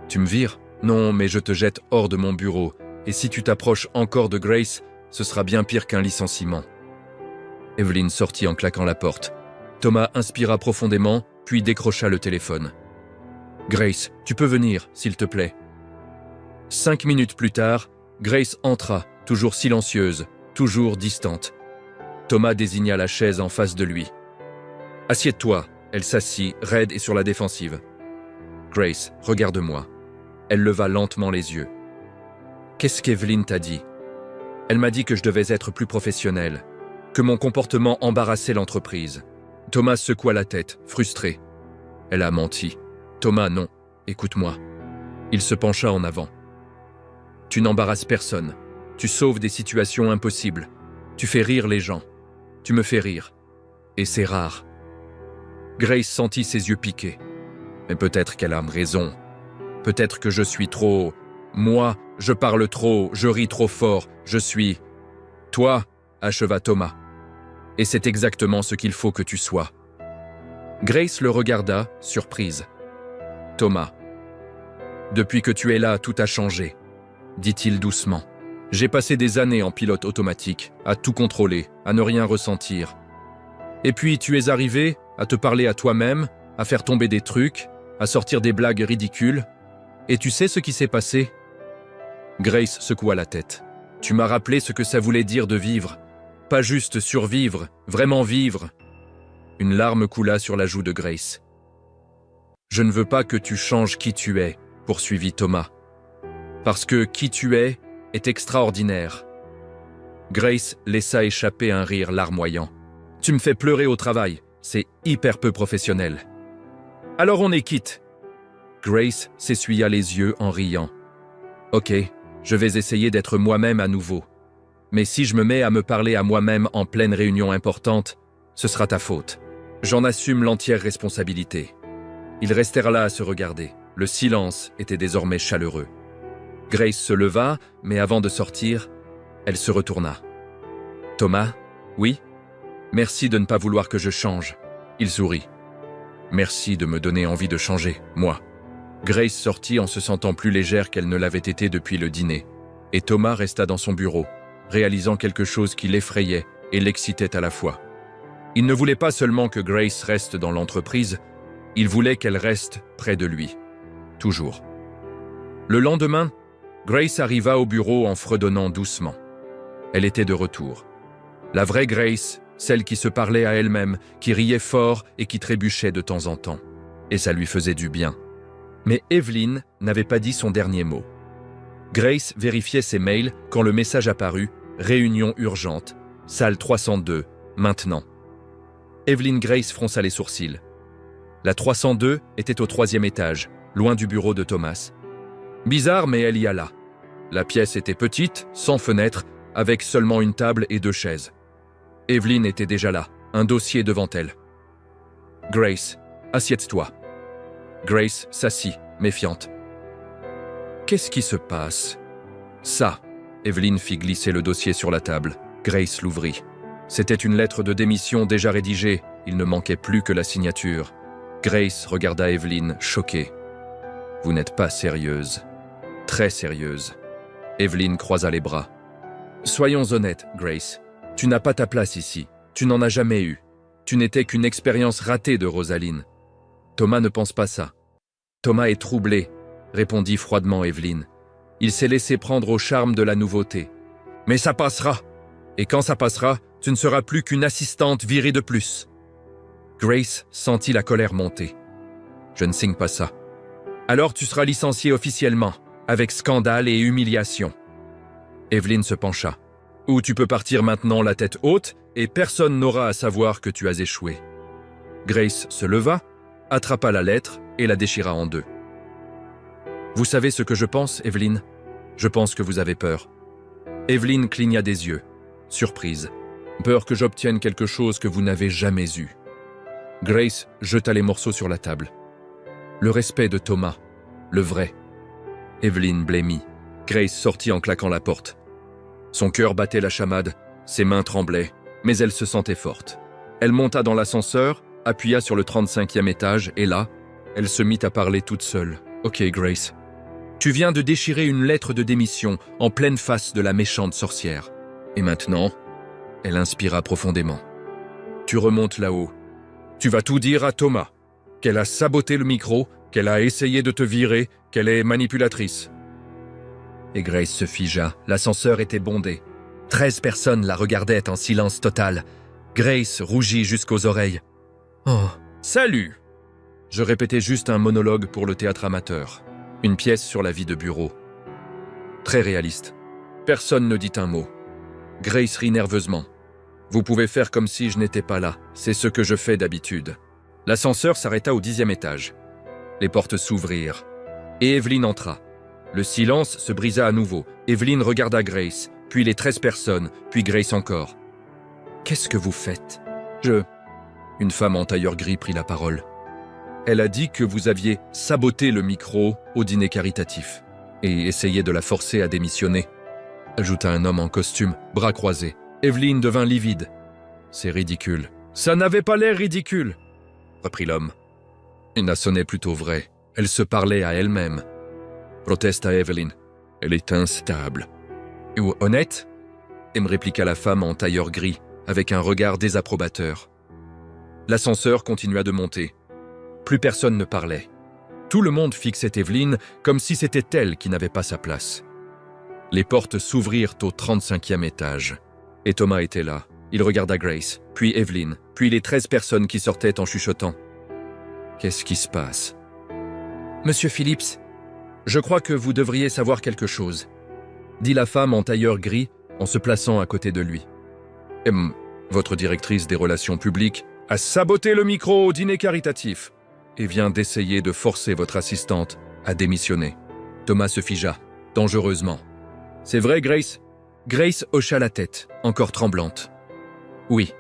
Tu me vires ? Non, mais je te jette hors de mon bureau. Et si tu t'approches encore de Grace, ce sera bien pire qu'un licenciement. » Evelyn sortit en claquant la porte. Thomas inspira profondément, puis décrocha le téléphone. « Grace, tu peux venir, s'il te plaît. » 5 minutes plus tard, Grace entra, toujours silencieuse, toujours distante. Thomas désigna la chaise en face de lui. « Assieds-toi. » Elle s'assit, raide et sur la défensive. « Grace, regarde-moi. » Elle leva lentement les yeux. « Qu'est-ce qu'Evelyn t'a dit ? » Elle m'a dit que je devais être plus professionnelle. que mon comportement embarrassait l'entreprise. Thomas secoua la tête, frustré. Elle a menti. Thomas, non. Écoute-moi. Il se pencha en avant. Tu n'embarrasses personne. Tu sauves des situations impossibles. Tu fais rire les gens. Tu me fais rire. Et c'est rare. Grace sentit ses yeux piquer. Mais peut-être qu'elle a raison. Peut-être que je suis trop... Moi, je parle trop, je ris trop fort, je suis... Toi, acheva Thomas. Et c'est exactement ce qu'il faut que tu sois. Grace le regarda, surprise. Thomas. Depuis que tu es là, tout a changé, dit-il doucement. J'ai passé des années en pilote automatique, à tout contrôler, à ne rien ressentir. Et puis tu es arrivé à te parler à toi-même, à faire tomber des trucs, à sortir des blagues ridicules. Et tu sais ce qui s'est passé ? Grace secoua la tête. Tu m'as rappelé ce que ça voulait dire de vivre. Pas juste survivre, vraiment vivre. Une larme coula sur la joue de Grace. Je ne veux pas que tu changes qui tu es, poursuivit Thomas. Parce que qui tu es est extraordinaire. Grace laissa échapper un rire larmoyant. Tu me fais pleurer au travail, c'est hyper peu professionnel. Alors on est quitte. Grace s'essuya les yeux en riant. Ok, je vais essayer d'être moi-même à nouveau. Mais si je me mets à me parler à moi-même en pleine réunion importante, ce sera ta faute. J'en assume l'entière responsabilité. Ils restèrent là à se regarder. Le silence était désormais chaleureux. Grace se leva, mais avant de sortir, elle se retourna. « Thomas, oui ? Merci de ne pas vouloir que je change. » Il sourit. « Merci de me donner envie de changer, moi. » Grace sortit en se sentant plus légère qu'elle ne l'avait été depuis le dîner. Et Thomas resta dans son bureau, réalisant quelque chose qui l'effrayait et l'excitait à la fois. Il ne voulait pas seulement que Grace reste dans l'entreprise, il voulait qu'elle reste près de lui. Toujours. Le lendemain, Grace arriva au bureau en fredonnant doucement. Elle était de retour. La vraie Grace, celle qui se parlait à elle-même, qui riait fort et qui trébuchait de temps en temps. Et ça lui faisait du bien. Mais Evelyn n'avait pas dit son dernier mot. Grace vérifiait ses mails quand le message apparut « Réunion urgente, salle 302, maintenant ». Evelyn Grace fronça les sourcils. La 302 était au 3e étage, loin du bureau de Thomas. Bizarre, mais elle y alla. La pièce était petite, sans fenêtre, avec seulement une table et 2 chaises. Evelyn était déjà là, un dossier devant elle. « Grace, assieds-toi. » Grace s'assit, méfiante. « Qu'est-ce qui se passe ?»« Ça !» Evelyn fit glisser le dossier sur la table. Grace l'ouvrit. C'était une lettre de démission déjà rédigée. Il ne manquait plus que la signature. Grace regarda Evelyn, choquée. « Vous n'êtes pas sérieuse. Très sérieuse. » Evelyn croisa les bras. « Soyons honnêtes, Grace. Tu n'as pas ta place ici. Tu n'en as jamais eu. Tu n'étais qu'une expérience ratée de Rosaline. Thomas ne pense pas ça. »« Thomas est troublé, » répondit froidement Evelyn. « Il s'est laissé prendre au charme de la nouveauté. Mais ça passera. Et quand ça passera, tu ne seras plus qu'une assistante virée de plus. » Grace sentit la colère monter. « Je ne signe pas ça. »« Alors tu seras licenciée officiellement, avec scandale et humiliation. » Evelyn se pencha. « Ou tu peux partir maintenant la tête haute et personne n'aura à savoir que tu as échoué. » Grace se leva, attrapa la lettre et la déchira en 2. « Vous savez ce que je pense, Evelyn ? Je pense que vous avez peur. » Evelyn cligna des yeux, surprise. « Peur que j'obtienne quelque chose que vous n'avez jamais eu. » Grace jeta les morceaux sur la table. « Le respect de Thomas, le vrai. » Evelyn blêmit. Grace sortit en claquant la porte. Son cœur battait la chamade, ses mains tremblaient, mais elle se sentait forte. Elle monta dans l'ascenseur, appuya sur le 35e étage et là, elle se mit à parler toute seule. « Ok, Grace. Tu viens de déchirer une lettre de démission en pleine face de la méchante sorcière. Et maintenant, elle inspira profondément. Tu remontes là-haut. Tu vas tout dire à Thomas. Qu'elle a saboté le micro, qu'elle a essayé de te virer, qu'elle est manipulatrice. » Et Grace se figea. L'ascenseur était bondé. 13 personnes la regardaient en silence total. Grace rougit jusqu'aux oreilles. « Oh, salut !» Je répétais juste un monologue pour le théâtre amateur. Une pièce sur la vie de bureau. Très réaliste. Personne ne dit un mot. Grace rit nerveusement. « Vous pouvez faire comme si je n'étais pas là. C'est ce que je fais d'habitude. » L'ascenseur s'arrêta au 10e étage. Les portes s'ouvrirent. Et Evelyn entra. Le silence se brisa à nouveau. Evelyn regarda Grace, puis les 13 personnes, puis Grace encore. « Qu'est-ce que vous faites ?»« Une femme en tailleur gris prit la parole. Elle a dit que vous aviez saboté le micro au dîner caritatif et essayé de la forcer à démissionner, ajouta un homme en costume, bras croisés. Evelyn devint livide. C'est ridicule. Ça n'avait pas l'air ridicule, reprit l'homme. Il n'a sonné plutôt vrai. Elle se parlait à elle-même. Protesta Evelyn. Elle est instable. Ou honnête? Me répliqua la femme en tailleur gris, avec un regard désapprobateur. L'ascenseur continua de monter. Plus personne ne parlait. Tout le monde fixait Evelyn comme si c'était elle qui n'avait pas sa place. Les portes s'ouvrirent au 35e étage. Et Thomas était là. Il regarda Grace, puis Evelyn, puis les 13 personnes qui sortaient en chuchotant. Qu'est-ce qui se passe? Monsieur Phillips, je crois que vous devriez savoir quelque chose, dit la femme en tailleur gris en se plaçant à côté de lui. Votre directrice des relations publiques a saboté le micro au dîner caritatif et vient d'essayer de forcer votre assistante à démissionner. Thomas se figea, dangereusement. C'est vrai, Grace? Grace hocha la tête, encore tremblante. Oui,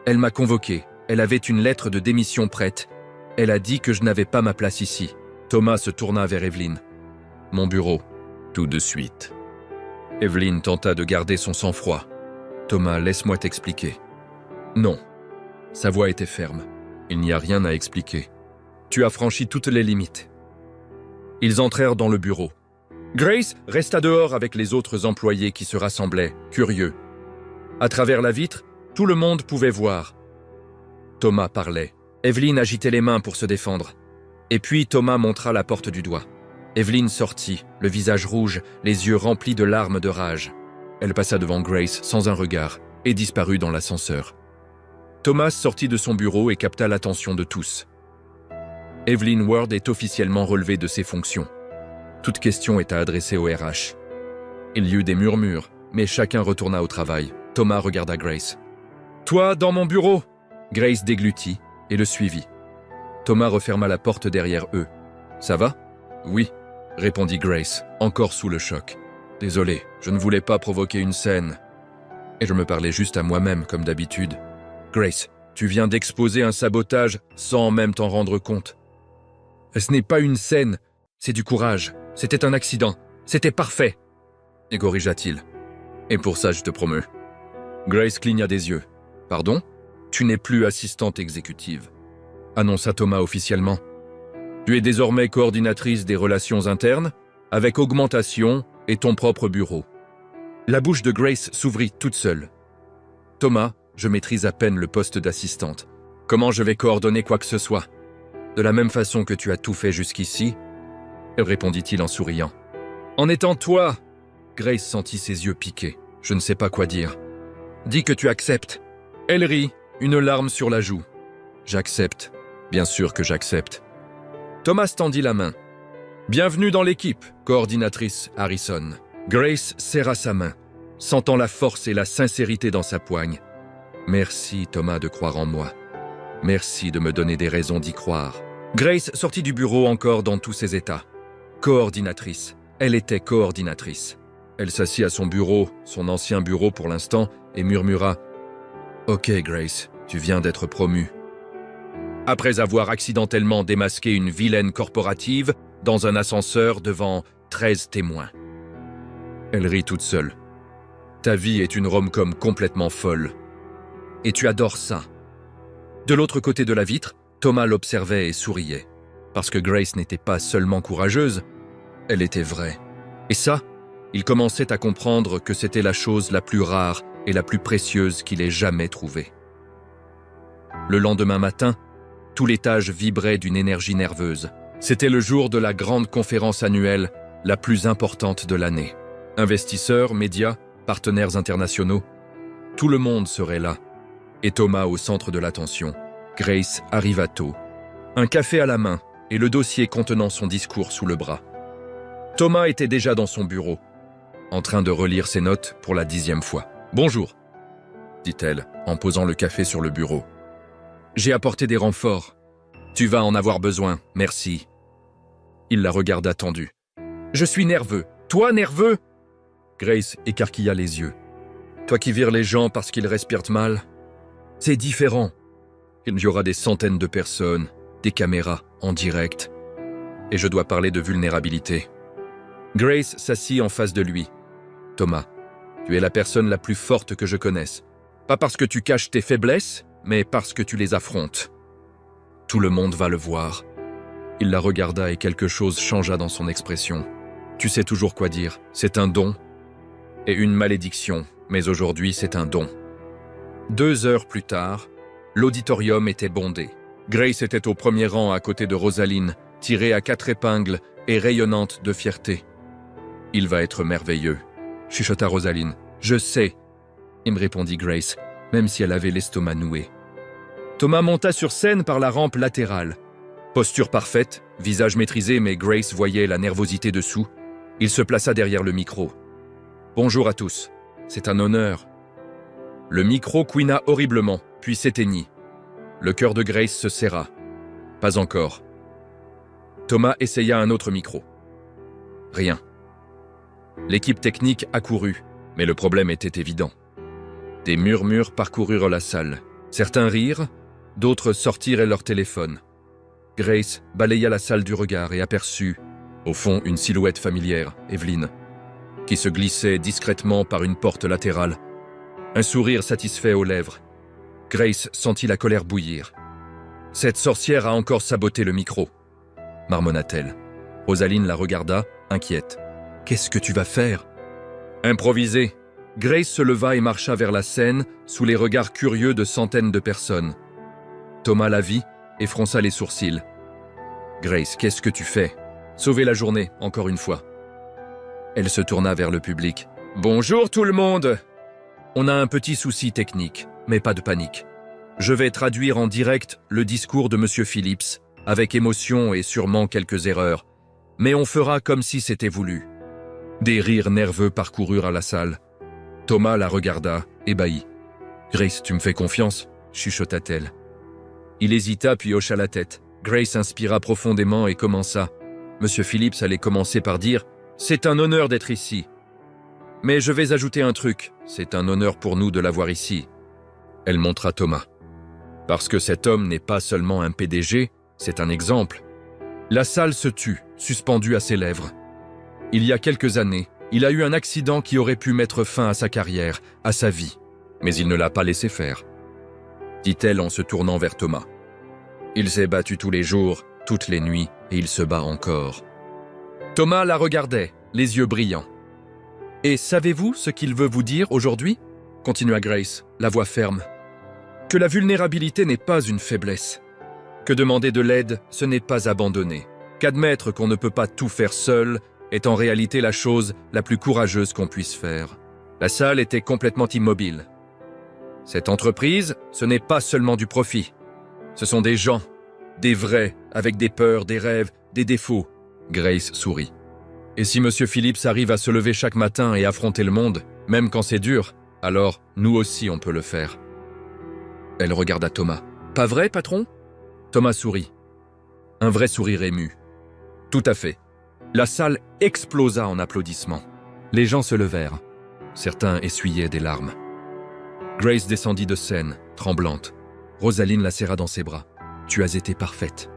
elle m'a convoqué. Elle avait une lettre de démission prête. Elle a dit que je n'avais pas ma place ici. Thomas se tourna vers Evelyn. Mon bureau, tout de suite. Evelyn tenta de garder son sang-froid. Thomas, laisse-moi t'expliquer. Non. Sa voix était ferme. Il n'y a rien à expliquer. Tu as franchi toutes les limites. Ils entrèrent dans le bureau. Grace resta dehors avec les autres employés qui se rassemblaient, curieux. À travers la vitre, tout le monde pouvait voir. Thomas parlait. Evelyn agitait les mains pour se défendre. Et puis Thomas montra la porte du doigt. Evelyn sortit, le visage rouge, les yeux remplis de larmes de rage. Elle passa devant Grace sans un regard et disparut dans l'ascenseur. Thomas sortit de son bureau et capta l'attention de tous. Evelyn Ward est officiellement relevée de ses fonctions. Toute question est à adresser au RH. Il y eut des murmures, mais chacun retourna au travail. Thomas regarda Grace. « Toi, dans mon bureau !» Grace déglutit et le suivit. Thomas referma la porte derrière eux. « Ça va ?»« Oui », répondit Grace, encore sous le choc. « Désolé, je ne voulais pas provoquer une scène. Et je me parlais juste à moi-même, comme d'habitude. Grace, tu viens d'exposer un sabotage sans même t'en rendre compte. Ce n'est pas une scène, c'est du courage. C'était un accident. C'était parfait. » Et corrigea-t-il. « Et pour ça, je te promeux. » Grace cligna des yeux. « Pardon ? Tu n'es plus assistante exécutive. » Annonça Thomas officiellement. « Tu es désormais coordinatrice des relations internes, avec augmentation et ton propre bureau. » La bouche de Grace s'ouvrit toute seule. « Thomas, je maîtrise à peine le poste d'assistante. Comment je vais coordonner quoi que ce soit ? De la même façon que tu as tout fait jusqu'ici, répondit-il en souriant. En étant toi, Grace sentit ses yeux piquer. Je ne sais pas quoi dire. Dis que tu acceptes. Elle rit, une larme sur la joue. J'accepte. Bien sûr que j'accepte. Thomas tendit la main. Bienvenue dans l'équipe, coordinatrice Harrison. Grace serra sa main, sentant la force et la sincérité dans sa poigne. Merci, Thomas, de croire en moi. Merci de me donner des raisons d'y croire. Grace sortit du bureau encore dans tous ses états. Coordinatrice. Elle était coordinatrice. Elle s'assit à son bureau, son ancien bureau pour l'instant, et murmura « Ok, Grace, tu viens d'être promue. » Après avoir accidentellement démasqué une vilaine corporative dans un ascenseur devant 13 témoins. Elle rit toute seule. Ta vie est une rom-com complètement folle. Et tu adores ça. De l'autre côté de la vitre, Thomas l'observait et souriait. Parce que Grace n'était pas seulement courageuse, elle était vraie. Et ça, il commençait à comprendre que c'était la chose la plus rare et la plus précieuse qu'il ait jamais trouvée. Le lendemain matin, tout l'étage vibrait d'une énergie nerveuse. C'était le jour de la grande conférence annuelle, la plus importante de l'année. Investisseurs, médias, partenaires internationaux, tout le monde serait là. Et Thomas au centre de l'attention. Grace arriva tôt. Un café à la main et le dossier contenant son discours sous le bras. Thomas était déjà dans son bureau, en train de relire ses notes pour la 10e fois. « Bonjour », dit-elle, en posant le café sur le bureau. « J'ai apporté des renforts. Tu vas en avoir besoin, merci. » Il la regarda tendu. « Je suis nerveux. Toi, nerveux ?» Grace écarquilla les yeux. « Toi qui vires les gens parce qu'ils respirent mal. C'est différent. Il y aura des centaines de personnes, des caméras en direct. Et je dois parler de vulnérabilité. » Grace s'assit en face de lui. « Thomas, tu es la personne la plus forte que je connaisse. Pas parce que tu caches tes faiblesses, mais parce que tu les affrontes. Tout le monde va le voir. » Il la regarda et quelque chose changea dans son expression. « Tu sais toujours quoi dire. C'est un don et une malédiction, mais aujourd'hui c'est un don. » 2 heures plus tard, l'auditorium était bondé. Grace était au premier rang à côté de Rosaline, tirée à 4 épingles et rayonnante de fierté. « Il va être merveilleux », chuchota Rosaline. « Je sais », me répondit Grace, même si elle avait l'estomac noué. Thomas monta sur scène par la rampe latérale. Posture parfaite, visage maîtrisé, mais Grace voyait la nervosité dessous. Il se plaça derrière le micro. « Bonjour à tous, c'est un honneur. » Le micro couina horriblement, puis s'éteignit. Le cœur de Grace se serra. Pas encore. Thomas essaya un autre micro. Rien. L'équipe technique accourut, mais le problème était évident. Des murmures parcoururent la salle. Certains rirent, d'autres sortirent leur téléphone. Grace balaya la salle du regard et aperçut, au fond, une silhouette familière, Evelyne, qui se glissait discrètement par une porte latérale. Un sourire satisfait aux lèvres. Grace sentit la colère bouillir. « Cette sorcière a encore saboté le micro », marmonna-t-elle. Rosaline la regarda, inquiète. « Qu'est-ce que tu vas faire ?» Improviser. Grace se leva et marcha vers la scène, sous les regards curieux de centaines de personnes. Thomas la vit et fronça les sourcils. « Grace, qu'est-ce que tu fais ? Sauver la journée, encore une fois. » Elle se tourna vers le public. « Bonjour tout le monde ! On a un petit souci technique, mais pas de panique. Je vais traduire en direct le discours de M. Phillips, avec émotion et sûrement quelques erreurs, mais on fera comme si c'était voulu. » Des rires nerveux parcoururent à la salle. Thomas la regarda, ébahi. « Grace, tu me fais confiance ?» chuchota-t-elle. Il hésita puis hocha la tête. Grace inspira profondément et commença. Monsieur Phillips allait commencer par dire « C'est un honneur d'être ici. Mais je vais ajouter un truc, c'est un honneur pour nous de l'avoir ici. » Elle montra Thomas. Parce que cet homme n'est pas seulement un PDG, c'est un exemple. La salle se tut, suspendue à ses lèvres. Il y a quelques années, il a eu un accident qui aurait pu mettre fin à sa carrière, à sa vie. Mais il ne l'a pas laissé faire, dit-elle en se tournant vers Thomas. Il s'est battu tous les jours, toutes les nuits, et il se bat encore. Thomas la regardait, les yeux brillants. « Et savez-vous ce qu'il veut vous dire aujourd'hui ?» continua Grace, la voix ferme. « Que la vulnérabilité n'est pas une faiblesse. Que demander de l'aide, ce n'est pas abandonner. Qu'admettre qu'on ne peut pas tout faire seul est en réalité la chose la plus courageuse qu'on puisse faire. » La salle était complètement immobile. « Cette entreprise, ce n'est pas seulement du profit. Ce sont des gens, des vrais, avec des peurs, des rêves, des défauts. » Grace sourit. « Et si M. Phillips arrive à se lever chaque matin et affronter le monde, même quand c'est dur, alors nous aussi on peut le faire. » Elle regarda Thomas. « Pas vrai, patron ?» Thomas sourit. Un vrai sourire ému. « Tout à fait. » La salle explosa en applaudissements. Les gens se levèrent. Certains essuyaient des larmes. Grace descendit de scène, tremblante. Rosaline la serra dans ses bras. « Tu as été parfaite. »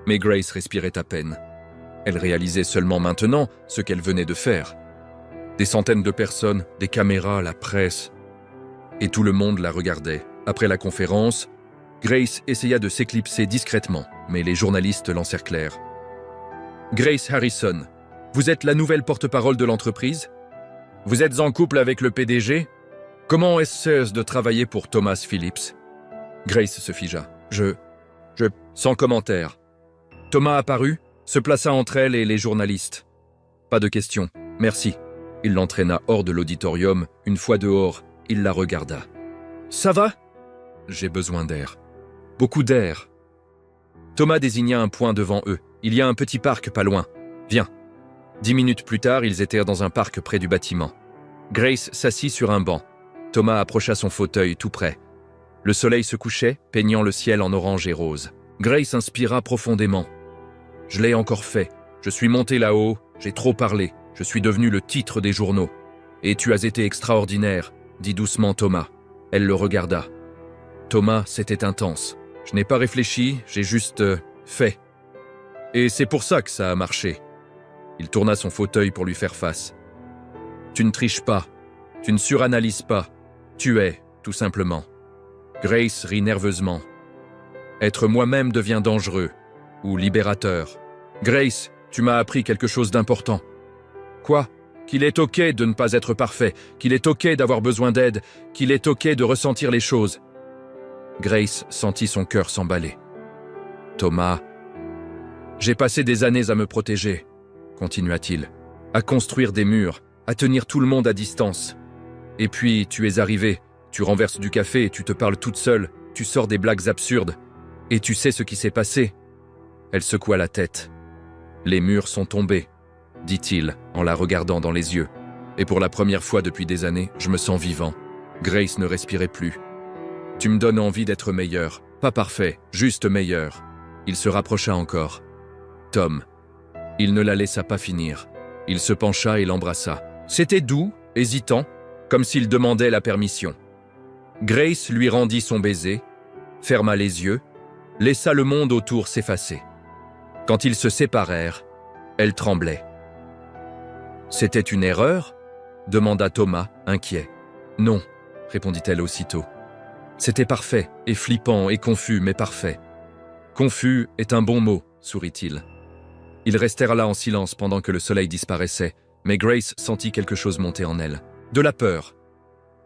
Mais Grace respirait à peine. Elle réalisait seulement maintenant ce qu'elle venait de faire. Des centaines de personnes, des caméras, la presse. Et tout le monde la regardait. Après la conférence, Grace essaya de s'éclipser discrètement, mais les journalistes l'encerclèrent. « Grace Harrison, vous êtes la nouvelle porte-parole de l'entreprise ? Vous êtes en couple avec le PDG ? Comment est-ce de travailler pour Thomas Phillips ?» Grace se figea. Sans commentaire. Thomas apparut, se plaça entre elle et les journalistes. Pas de questions. Merci. Il l'entraîna hors de l'auditorium. Une fois dehors, il la regarda. Ça va ? J'ai besoin d'air. Beaucoup d'air. Thomas désigna un point devant eux. Il y a un petit parc pas loin. Viens. 10 minutes plus tard, ils étaient dans un parc près du bâtiment. Grace s'assit sur un banc. Thomas approcha son fauteuil tout près. Le soleil se couchait, peignant le ciel en orange et rose. Grace inspira profondément. « Je l'ai encore fait. Je suis monté là-haut, j'ai trop parlé. Je suis devenu le titre des journaux. Et tu as été extraordinaire, dit doucement Thomas. Elle le regarda. Thomas, c'était intense. Je n'ai pas réfléchi, j'ai juste fait. Et c'est pour ça que ça a marché. Il tourna son fauteuil pour lui faire face. Tu ne triches pas, tu ne suranalyses pas. Tu es, tout simplement. Grace rit nerveusement. Être moi-même devient dangereux, ou libérateur. Grace, tu m'as appris quelque chose d'important. Quoi? Qu'il est ok de ne pas être parfait, qu'il est ok d'avoir besoin d'aide, qu'il est ok de ressentir les choses. Grace sentit son cœur s'emballer. Thomas, j'ai passé des années à me protéger, continua-t-il, à construire des murs, à tenir tout le monde à distance. Et puis, tu es arrivé, tu renverses du café, tu te parles toute seule, tu sors des blagues absurdes. Et tu sais ce qui s'est passé? Elle secoua la tête. Les murs sont tombés, dit-il en la regardant dans les yeux. Et pour la première fois depuis des années, je me sens vivant. Grace ne respirait plus. Tu me donnes envie d'être meilleur. Pas parfait, juste meilleur. Il se rapprocha encore. Tom. Il ne la laissa pas finir. Il se pencha et l'embrassa. C'était doux, hésitant, comme s'il demandait la permission. Grace lui rendit son baiser, ferma les yeux, laissa le monde autour s'effacer. Quand ils se séparèrent, elle tremblait. « C'était une erreur ?» demanda Thomas, inquiet. « Non », répondit-elle aussitôt. « C'était parfait, et flippant, et confus, mais parfait. »« Confus est un bon mot », sourit-il. Ils restèrent là en silence pendant que le soleil disparaissait, mais Grace sentit quelque chose monter en elle. De la peur.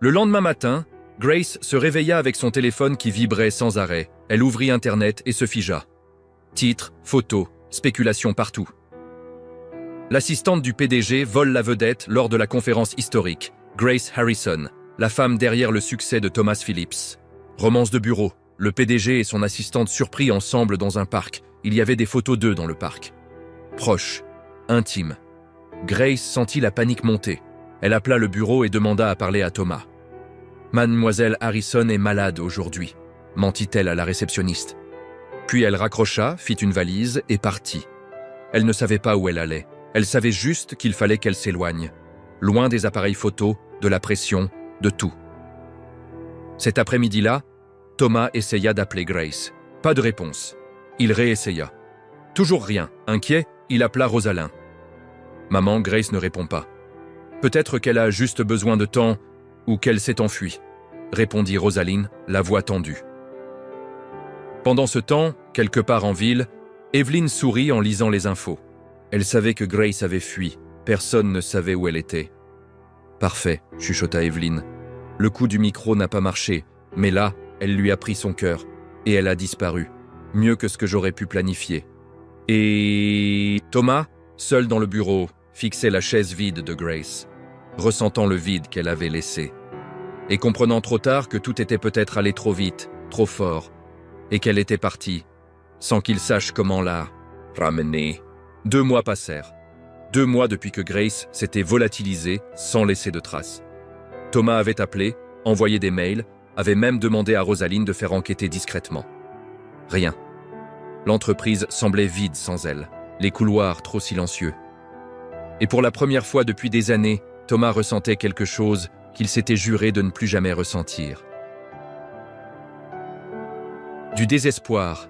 Le lendemain matin, Grace se réveilla avec son téléphone qui vibrait sans arrêt. Elle ouvrit Internet et se figea. Titres, photos, spéculations partout. L'assistante du PDG vole la vedette lors de la conférence historique. Grace Harrison, la femme derrière le succès de Thomas Phillips. Romance de bureau. Le PDG et son assistante surpris ensemble dans un parc. Il y avait des photos d'eux dans le parc. Proche, intime. Grace sentit la panique monter. Elle appela le bureau et demanda à parler à Thomas. « Mademoiselle Harrison est malade aujourd'hui », mentit-elle à la réceptionniste. Puis elle raccrocha, fit une valise et partit. Elle ne savait pas où elle allait. Elle savait juste qu'il fallait qu'elle s'éloigne, loin des appareils photos, de la pression, de tout. Cet après-midi-là, Thomas essaya d'appeler Grace. Pas de réponse. Il réessaya. Toujours rien. Inquiet, il appela Rosalind. Maman, Grace ne répond pas. Peut-être qu'elle a juste besoin de temps ou qu'elle s'est enfuie, répondit Rosalind, la voix tendue. Pendant ce temps, quelque part en ville, Evelyn sourit en lisant les infos. Elle savait que Grace avait fui. Personne ne savait où elle était. Parfait, chuchota Evelyn. Le coup du micro n'a pas marché, mais là, elle lui a pris son cœur, et elle a disparu. Mieux que ce que j'aurais pu planifier. Et Thomas, seul dans le bureau, fixait la chaise vide de Grace, ressentant le vide qu'elle avait laissé, et comprenant trop tard que tout était peut-être allé trop vite, trop fort, et qu'elle était partie, sans qu'il sache comment la ramener. 2 mois passèrent. 2 mois depuis que Grace s'était volatilisée sans laisser de traces. Thomas avait appelé, envoyé des mails, avait même demandé à Rosalind de faire enquêter discrètement. Rien. L'entreprise semblait vide sans elle, les couloirs trop silencieux. Et pour la première fois depuis des années, Thomas ressentait quelque chose qu'il s'était juré de ne plus jamais ressentir. Du désespoir.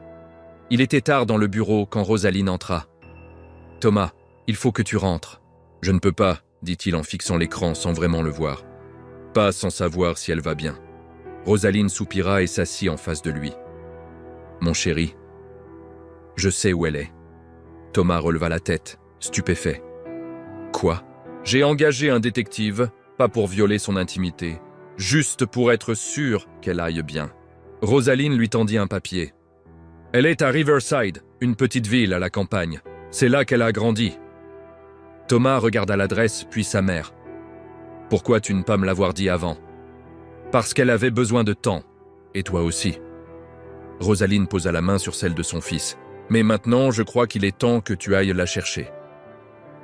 Il était tard dans le bureau quand Rosalind entra. « Thomas, il faut que tu rentres. »« Je ne peux pas, » dit-il en fixant l'écran sans vraiment le voir. Pas sans savoir si elle va bien. Rosalind soupira et s'assit en face de lui. « Mon chéri, je sais où elle est. » Thomas releva la tête, stupéfait. « Quoi ? J'ai engagé un détective, pas pour violer son intimité, juste pour être sûr qu'elle aille bien. » Rosalind lui tendit un papier. « Elle est à Riverside, une petite ville à la campagne. C'est là qu'elle a grandi. » Thomas regarda l'adresse, puis sa mère. « Pourquoi tu ne pas me l'avoir dit avant ?»« Parce qu'elle avait besoin de temps. Et toi aussi. » Rosalind posa la main sur celle de son fils. « Mais maintenant, je crois qu'il est temps que tu ailles la chercher. »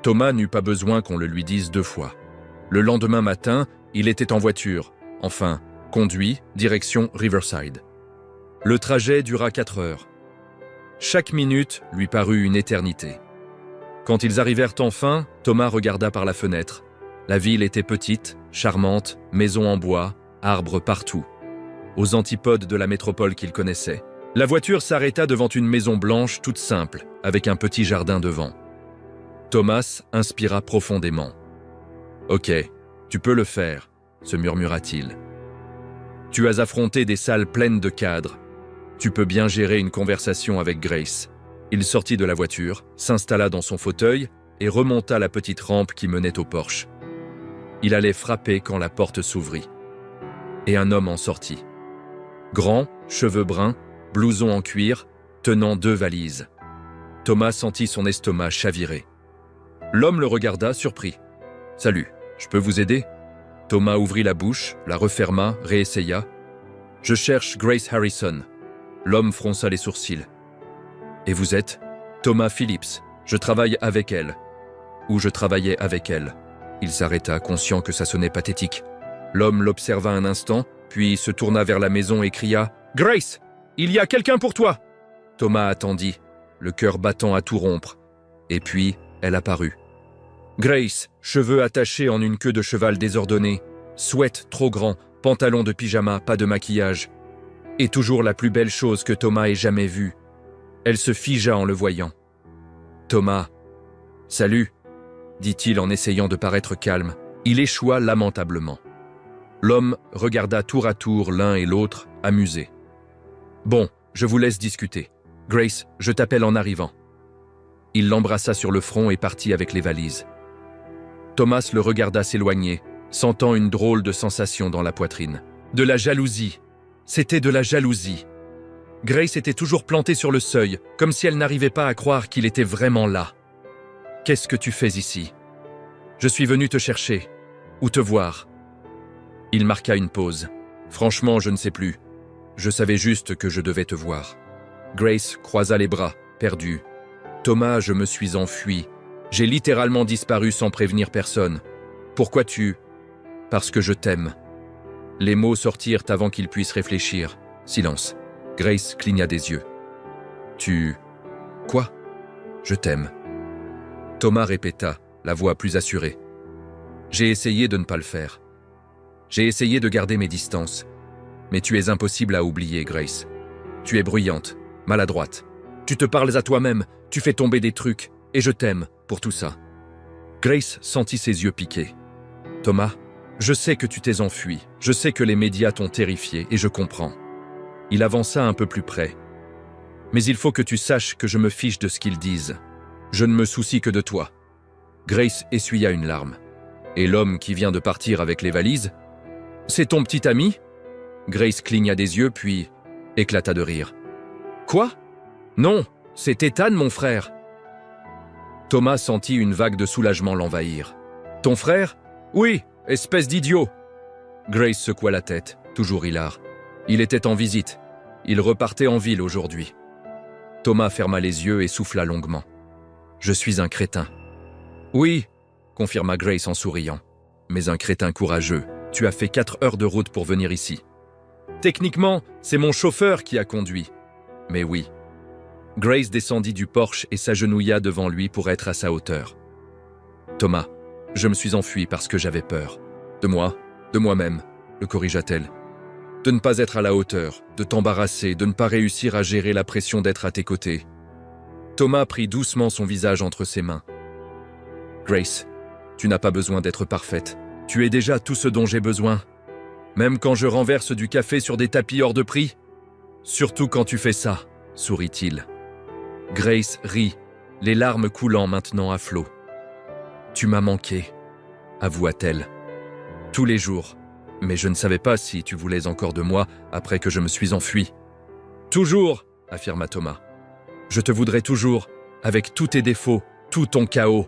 Thomas n'eut pas besoin qu'on le lui dise 2 fois. Le lendemain matin, il était en voiture, enfin, conduit, direction Riverside. Le trajet dura 4 heures. Chaque minute lui parut une éternité. Quand ils arrivèrent enfin, Thomas regarda par la fenêtre. La ville était petite, charmante, maisons en bois, arbres partout. Aux antipodes de la métropole qu'il connaissait. La voiture s'arrêta devant une maison blanche toute simple, avec un petit jardin devant. Thomas inspira profondément. « Ok, tu peux le faire », se murmura-t-il. « Tu as affronté des salles pleines de cadres. Tu peux bien gérer une conversation avec Grace. » Il sortit de la voiture, s'installa dans son fauteuil et remonta la petite rampe qui menait au porche. Il allait frapper quand la porte s'ouvrit. Et un homme en sortit. Grand, cheveux bruns, blouson en cuir, tenant 2 valises. Thomas sentit son estomac chavirer. L'homme le regarda, surpris. « Salut, je peux vous aider ?» Thomas ouvrit la bouche, la referma, réessaya. « Je cherche Grace Harrison. » L'homme fronça les sourcils. « Et vous êtes ?»« Thomas Phillips. Je travaille avec elle. » Ou je travaillais avec elle. Il s'arrêta, conscient que ça sonnait pathétique. L'homme l'observa un instant, puis se tourna vers la maison et cria « Grace, il y a quelqu'un pour toi !» Thomas attendit, le cœur battant à tout rompre. Et puis, elle apparut. Grace, cheveux attachés en une queue de cheval désordonnée, sweat trop grand, pantalon de pyjama, pas de maquillage. Et toujours la plus belle chose que Thomas ait jamais vue. Elle se figea en le voyant. Thomas, « Salut !» dit-il en essayant de paraître calme. Il échoua lamentablement. L'homme regarda tour à tour l'un et l'autre, amusé. « Bon, je vous laisse discuter. Grace, je t'appelle en arrivant. » Il l'embrassa sur le front et partit avec les valises. Thomas le regarda s'éloigner, sentant une drôle de sensation dans la poitrine. De la jalousie. C'était de la jalousie. Grace était toujours plantée sur le seuil, comme si elle n'arrivait pas à croire qu'il était vraiment là. « Qu'est-ce que tu fais ici ? » ?»« Je suis venu te chercher. Ou te voir. » Il marqua une pause. « Franchement, je ne sais plus. Je savais juste que je devais te voir. » Grace croisa les bras, perdue. « Thomas, je me suis enfui. J'ai littéralement disparu sans prévenir personne. Pourquoi tu... »« Parce que je t'aime. » Les mots sortirent avant qu'il puisse réfléchir. Silence. Grace cligna des yeux. « Tu... quoi ? » ?»« Je t'aime. » Thomas répéta, la voix plus assurée. « J'ai essayé de ne pas le faire. J'ai essayé de garder mes distances. Mais tu es impossible à oublier, Grace. Tu es bruyante, maladroite. Tu te parles à toi-même, tu fais tomber des trucs, et je t'aime pour tout ça. » Grace sentit ses yeux piquer. « Thomas, je sais que tu t'es enfui, je sais que les médias t'ont terrifié, et je comprends. » Il avança un peu plus près. « Mais il faut que tu saches que je me fiche de ce qu'ils disent. Je ne me soucie que de toi. » Grace essuya une larme. « Et l'homme qui vient de partir avec les valises ? C'est ton petit ami ?» Grace cligna des yeux, puis éclata de rire. « Quoi ? Non, c'est Ethan, mon frère. » Thomas sentit une vague de soulagement l'envahir. « Ton frère ? Oui, espèce d'idiot !» Grace secoua la tête, toujours hilar. Il était en visite. Il repartait en ville aujourd'hui. Thomas ferma les yeux et souffla longuement. « Je suis un crétin. »« Oui, » confirma Grace en souriant. « Mais un crétin courageux. Tu as fait 4 heures de route pour venir ici. Techniquement, c'est mon chauffeur qui a conduit. Mais oui. » Grace descendit du Porsche et s'agenouilla devant lui pour être à sa hauteur. « Thomas, je me suis enfui parce que j'avais peur. De moi, de moi-même, le corrigea-t-elle. De ne pas être à la hauteur, de t'embarrasser, de ne pas réussir à gérer la pression d'être à tes côtés. » Thomas prit doucement son visage entre ses mains. « Grace, tu n'as pas besoin d'être parfaite. Tu es déjà tout ce dont j'ai besoin. Même quand je renverse du café sur des tapis hors de prix. Surtout quand tu fais ça, sourit-il. Grace rit, les larmes coulant maintenant à flot. « Tu m'as manqué, avoua-t-elle. Tous les jours. Mais je ne savais pas si tu voulais encore de moi après que je me suis enfui. »« Toujours, affirma Thomas. Je te voudrais toujours, avec tous tes défauts, tout ton chaos. »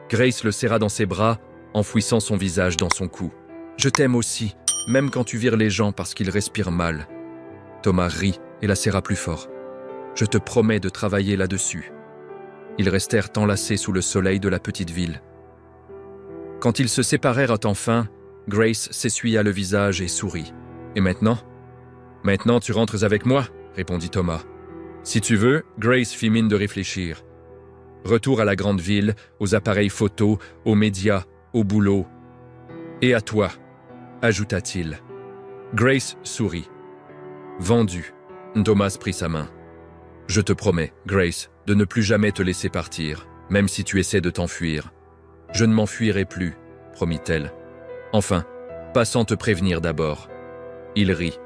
Grace le serra dans ses bras, enfouissant son visage dans son cou. « Je t'aime aussi, même quand tu vires les gens parce qu'ils respirent mal. » Thomas rit et la serra plus fort. « Je te promets de travailler là-dessus. » Ils restèrent enlacés sous le soleil de la petite ville. Quand ils se séparèrent enfin, Grace s'essuya le visage et sourit. Et maintenant? Maintenant, tu rentres avec moi, répondit Thomas. Si tu veux, Grace fit mine de réfléchir. Retour à la grande ville, aux appareils photos, aux médias, au boulot. Et à toi, ajouta-t-il. Grace sourit. Vendu. Thomas prit sa main. Je te promets, Grace, de ne plus jamais te laisser partir, même si tu essaies de t'enfuir. Je ne m'enfuirai plus, promit-elle. Enfin, pas sans te prévenir d'abord. Il rit.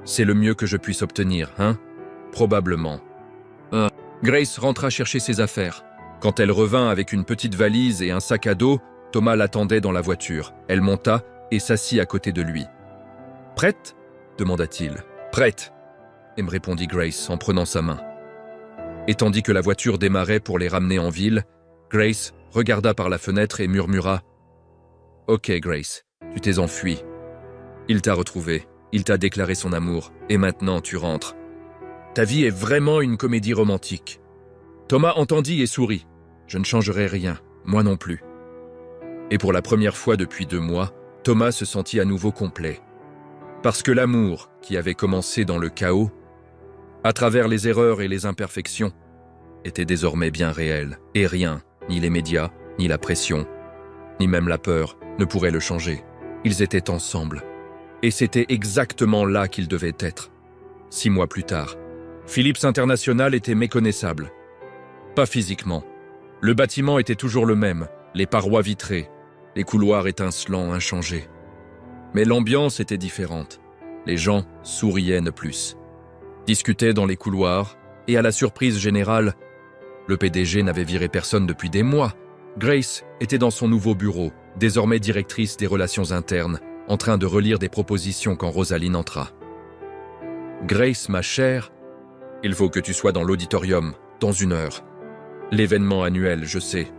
C'est le mieux que je puisse obtenir, hein? Probablement. Grace rentra chercher ses affaires. Quand elle revint avec une petite valise et un sac à dos, Thomas l'attendait dans la voiture. Elle monta et s'assit à côté de lui. « Prête ?» demanda-t-il. « Prête !» et me répondit Grace en prenant sa main. Et tandis que la voiture démarrait pour les ramener en ville, Grace regarda par la fenêtre et murmura « Ok, Grace, tu t'es enfuie. Il t'a retrouvée, il t'a déclaré son amour, et maintenant tu rentres. Ta vie est vraiment une comédie romantique. » Thomas entendit et sourit. « Je ne changerai rien, moi non plus. » Et pour la première fois depuis 2 mois, Thomas se sentit à nouveau complet. Parce que l'amour, qui avait commencé dans le chaos, à travers les erreurs et les imperfections, était désormais bien réel, et rien, ni les médias, ni la pression, ni même la peur, ne pourrait le changer. Ils étaient ensemble. Et c'était exactement là qu'ils devaient être. 6 mois plus tard, Philips International était méconnaissable. Pas physiquement. Le bâtiment était toujours le même, les parois vitrées, les couloirs étincelants, inchangés. Mais l'ambiance était différente. Les gens souriaient ne plus. Discutaient dans les couloirs, et à la surprise générale, le PDG n'avait viré personne depuis des mois. Grace était dans son nouveau bureau, désormais directrice des relations internes, en train de relire des propositions quand Rosaline entra. « Grace, ma chère, il faut que tu sois dans l'auditorium, dans 1 heure. L'événement annuel, je sais.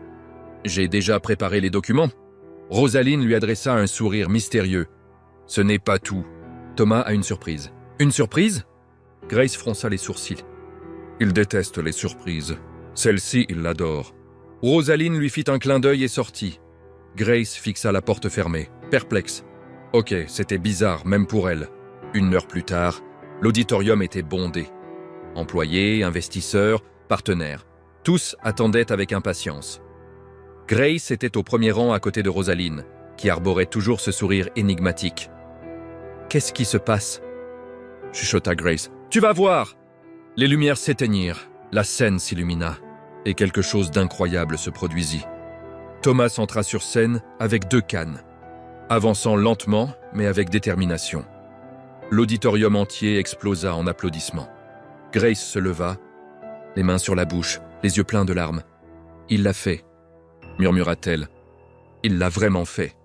J'ai déjà préparé les documents. » Rosaline lui adressa un sourire mystérieux. « Ce n'est pas tout. Thomas a une surprise. »« Une surprise ?» Grace fronça les sourcils. « Il déteste les surprises. Celle-ci, il l'adore. » Rosaline lui fit un clin d'œil et sortit. Grace fixa la porte fermée, perplexe. Ok, c'était bizarre, même pour elle. 1 heure plus tard, l'auditorium était bondé. Employés, investisseurs, partenaires. Tous attendaient avec impatience. Grace était au premier rang à côté de Rosaline, qui arborait toujours ce sourire énigmatique. « Qu'est-ce qui se passe ?» chuchota Grace. « Tu vas voir !» Les lumières s'éteignirent, la scène s'illumina, et quelque chose d'incroyable se produisit. Thomas entra sur scène avec 2 cannes, avançant lentement, mais avec détermination. L'auditorium entier explosa en applaudissements. Grace se leva, les mains sur la bouche, les yeux pleins de larmes. « Il l'a fait », murmura-t-elle. « Il l'a vraiment fait. »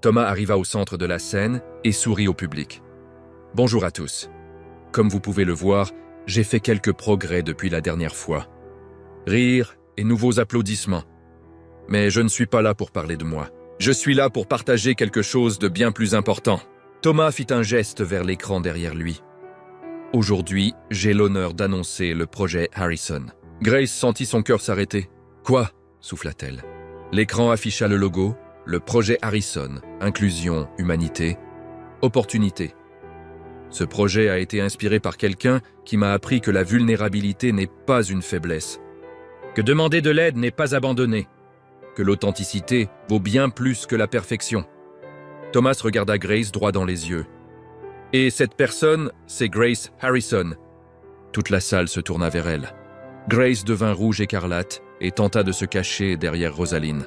Thomas arriva au centre de la scène et sourit au public. « Bonjour à tous. Comme vous pouvez le voir, j'ai fait quelques progrès depuis la dernière fois. Rires et nouveaux applaudissements. Mais je ne suis pas là pour parler de moi. Je suis là pour partager quelque chose de bien plus important. » Thomas fit un geste vers l'écran derrière lui. « Aujourd'hui, j'ai l'honneur d'annoncer le projet Harrison. » Grace sentit son cœur s'arrêter. « Quoi ?» souffla-t-elle. L'écran afficha le logo, le projet Harrison, inclusion, humanité, opportunité. Ce projet a été inspiré par quelqu'un qui m'a appris que la vulnérabilité n'est pas une faiblesse, que demander de l'aide n'est pas abandonner, que l'authenticité vaut bien plus que la perfection. Thomas regarda Grace droit dans les yeux. « Et cette personne, c'est Grace Harrison. » Toute la salle se tourna vers elle. Grace devint rouge écarlate et tenta de se cacher derrière Rosaline.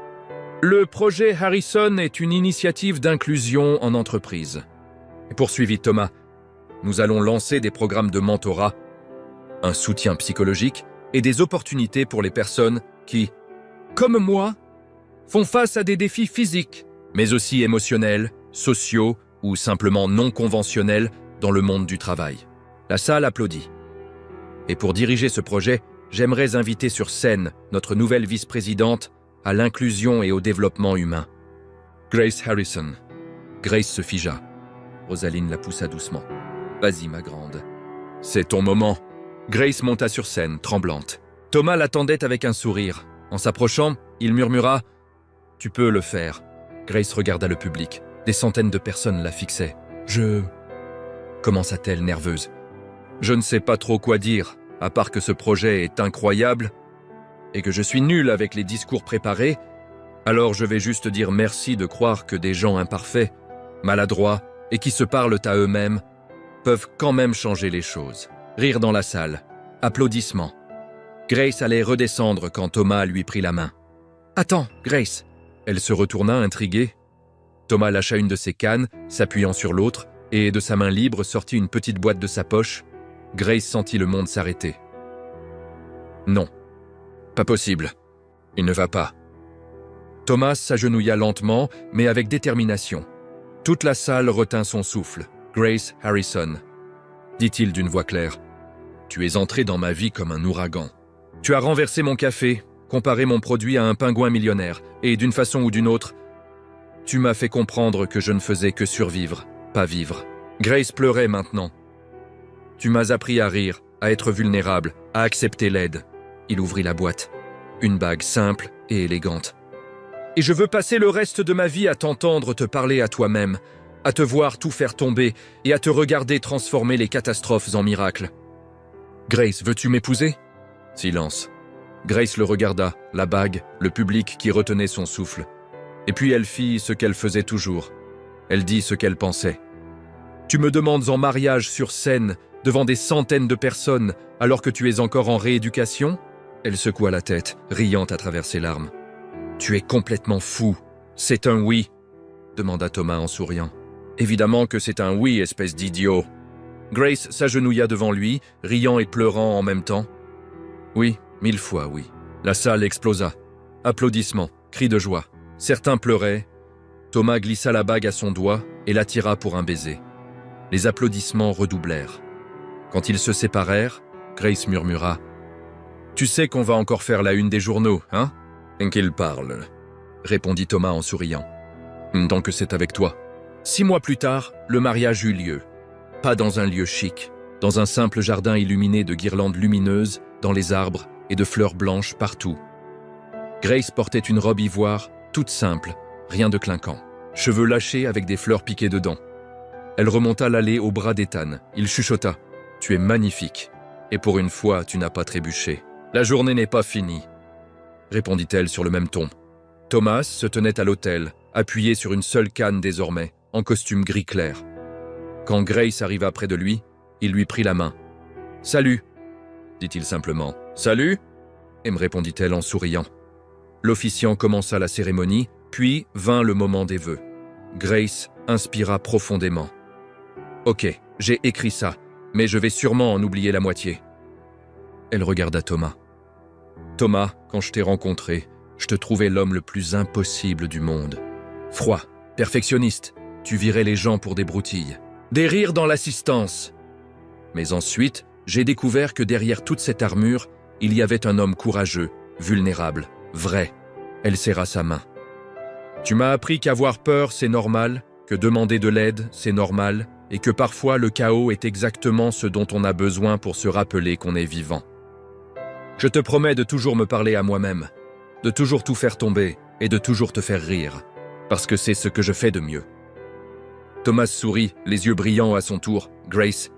« Le projet Harrison est une initiative d'inclusion en entreprise. » Poursuivit Thomas. « Nous allons lancer des programmes de mentorat, un soutien psychologique et des opportunités pour les personnes qui, comme moi, font face à des défis physiques, mais aussi émotionnels, sociaux ou simplement non conventionnels dans le monde du travail. » La salle applaudit. « Et pour diriger ce projet, j'aimerais inviter sur scène notre nouvelle vice-présidente à l'inclusion et au développement humain. Grace Harrison. » Grace se figea. Rosaline la poussa doucement. « Vas-y, ma grande. » « C'est ton moment. » Grace monta sur scène, tremblante. Thomas l'attendait avec un sourire. En s'approchant, il murmura « Tu peux le faire. » Grace regarda le public. Des centaines de personnes la fixaient. « commença-t-elle nerveuse. Je ne sais pas trop quoi dire, à part que ce projet est incroyable et que je suis nul avec les discours préparés, alors je vais juste dire merci de croire que des gens imparfaits, maladroits et qui se parlent à eux-mêmes peuvent quand même changer les choses. Rire dans la salle. Applaudissements. Grace allait redescendre quand Thomas lui prit la main. « Attends, Grace !» Elle se retourna intriguée. Thomas lâcha une de ses cannes, s'appuyant sur l'autre, et de sa main libre sortit une petite boîte de sa poche. Grace sentit le monde s'arrêter. Non. Pas possible. Il ne va pas. Thomas s'agenouilla lentement, mais avec détermination. Toute la salle retint son souffle. Grace Harrison, dit-il d'une voix claire. Tu es entré dans ma vie comme un ouragan. Tu as renversé mon café, comparé mon produit à un pingouin millionnaire, et d'une façon ou d'une autre, tu m'as fait comprendre que je ne faisais que survivre, pas vivre. Grace pleurait maintenant. Tu m'as appris à rire, à être vulnérable, à accepter l'aide. Il ouvrit la boîte. Une bague simple et élégante. Et je veux passer le reste de ma vie à t'entendre te parler à toi-même, à te voir tout faire tomber et à te regarder transformer les catastrophes en miracles. Grace, veux-tu m'épouser ? Silence. Grace le regarda, la bague, le public qui retenait son souffle. Et puis elle fit ce qu'elle faisait toujours. Elle dit ce qu'elle pensait. Tu me demandes en mariage sur scène, devant des centaines de personnes, alors que tu es encore en rééducation ? Elle secoua la tête, riant à travers ses larmes. Tu es complètement fou. C'est un oui, demanda Thomas en souriant. Évidemment que c'est un oui, espèce d'idiot. Grace s'agenouilla devant lui, riant et pleurant en même temps. Oui, 1000 fois oui. La salle explosa. Applaudissements, cris de joie. Certains pleuraient. Thomas glissa la bague à son doigt et l'attira pour un baiser. Les applaudissements redoublèrent. Quand ils se séparèrent, Grace murmura « Tu sais qu'on va encore faire la une des journaux, hein ?»« Qu'il parle », répondit Thomas en souriant. « Tant que c'est avec toi. » 6 mois plus tard, le mariage eut lieu. Pas dans un lieu chic, dans un simple jardin illuminé de guirlandes lumineuses, dans les arbres et de fleurs blanches partout. Grace portait une robe ivoire, toute simple, rien de clinquant. Cheveux lâchés avec des fleurs piquées dedans. Elle remonta l'allée au bras d'Ethan. Il chuchota. « Tu es magnifique. Et pour une fois, tu n'as pas trébuché. La journée n'est pas finie. » répondit-elle sur le même ton. Thomas se tenait à l'autel, appuyé sur une seule canne désormais, en costume gris clair. Quand Grace arriva près de lui, il lui prit la main. « Salut !» dit-il simplement. « Salut !» et me répondit-elle en souriant. L'officiant commença la cérémonie, puis vint le moment des vœux. Grace inspira profondément. « Ok, j'ai écrit ça, mais je vais sûrement en oublier la moitié. » Elle regarda Thomas. « Thomas, quand je t'ai rencontré, je te trouvais l'homme le plus impossible du monde. Froid, perfectionniste, tu virais les gens pour des broutilles. Des rires dans l'assistance. Mais ensuite, j'ai découvert que derrière toute cette armure, il y avait un homme courageux, vulnérable, vrai. » Elle serra sa main. « Tu m'as appris qu'avoir peur, c'est normal, que demander de l'aide, c'est normal, et que parfois le chaos est exactement ce dont on a besoin pour se rappeler qu'on est vivant. Je te promets de toujours me parler à moi-même, de toujours tout faire tomber et de toujours te faire rire, parce que c'est ce que je fais de mieux. » Thomas sourit, les yeux brillants à son tour. « Grace, »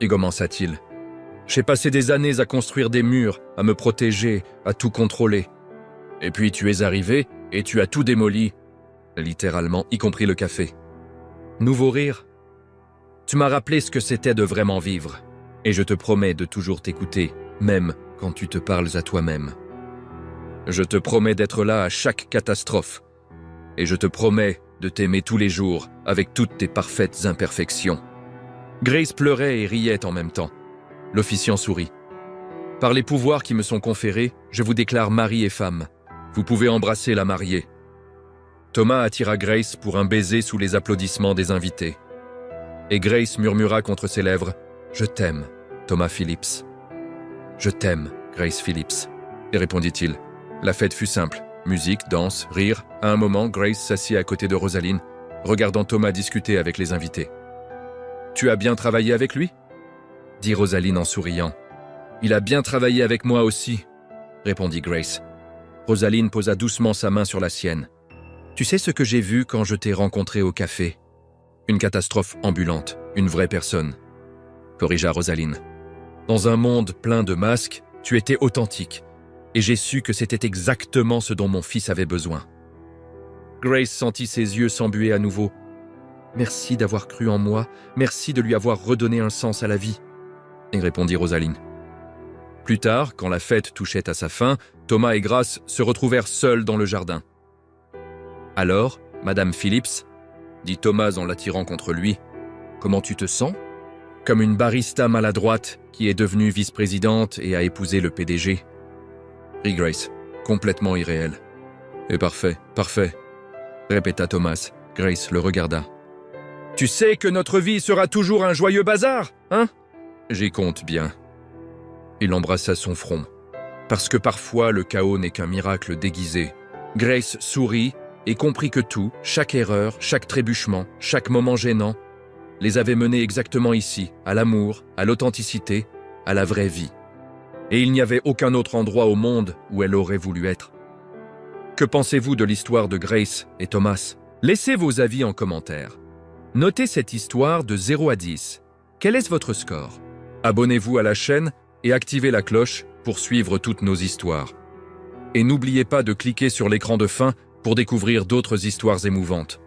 et commença-t-il. « J'ai passé des années à construire des murs, à me protéger, à tout contrôler. Et puis tu es arrivé et tu as tout démoli, littéralement, y compris le café. Nouveau rire. Tu m'as rappelé ce que c'était de vraiment vivre, et je te promets de toujours t'écouter, même quand tu te parles à toi-même. Je te promets d'être là à chaque catastrophe, et je te promets de t'aimer tous les jours avec toutes tes parfaites imperfections. » Grace pleurait et riait en même temps. L'officiant sourit. « Par les pouvoirs qui me sont conférés, je vous déclare mari et femme. Vous pouvez embrasser la mariée. » Thomas attira Grace pour un baiser sous les applaudissements des invités. Et Grace murmura contre ses lèvres « Je t'aime, Thomas Phillips. »« Je t'aime, Grace Phillips. » Et répondit-il. La fête fut simple. Musique, danse, rire. À un moment, Grace s'assit à côté de Rosaline, regardant Thomas discuter avec les invités. « Tu as bien travaillé avec lui ?» dit Rosaline en souriant. « Il a bien travaillé avec moi aussi, » répondit Grace. Rosaline posa doucement sa main sur la sienne. « Tu sais ce que j'ai vu quand je t'ai rencontré au café ? Une catastrophe ambulante, une vraie personne, corrigea Rosaline. Dans un monde plein de masques, tu étais authentique, et j'ai su que c'était exactement ce dont mon fils avait besoin. Grace sentit ses yeux s'embuer à nouveau. Merci d'avoir cru en moi, merci de lui avoir redonné un sens à la vie, et répondit Rosaline. Plus tard, quand la fête touchait à sa fin, Thomas et Grace se retrouvèrent seuls dans le jardin. Alors, Madame Phillips, dit Thomas en l'attirant contre lui, « Comment tu te sens ?» Comme une barista maladroite qui est devenue vice-présidente et a épousé le PDG. Rit Grace, complètement irréel. « Et parfait, parfait, » répéta Thomas. Grace le regarda. « Tu sais que notre vie sera toujours un joyeux bazar, hein ?» J'y compte bien. Il embrassa son front. Parce que parfois le chaos n'est qu'un miracle déguisé. Grace sourit et comprit que tout, chaque erreur, chaque trébuchement, chaque moment gênant, les avait menés exactement ici, à l'amour, à l'authenticité, à la vraie vie. Et il n'y avait aucun autre endroit au monde où elle aurait voulu être. Que pensez-vous de l'histoire de Grace et Thomas? Laissez vos avis en commentaire. Notez cette histoire de 0 à 10. Quel est votre score? Abonnez-vous à la chaîne et activez la cloche pour suivre toutes nos histoires. Et n'oubliez pas de cliquer sur l'écran de fin pour découvrir d'autres histoires émouvantes.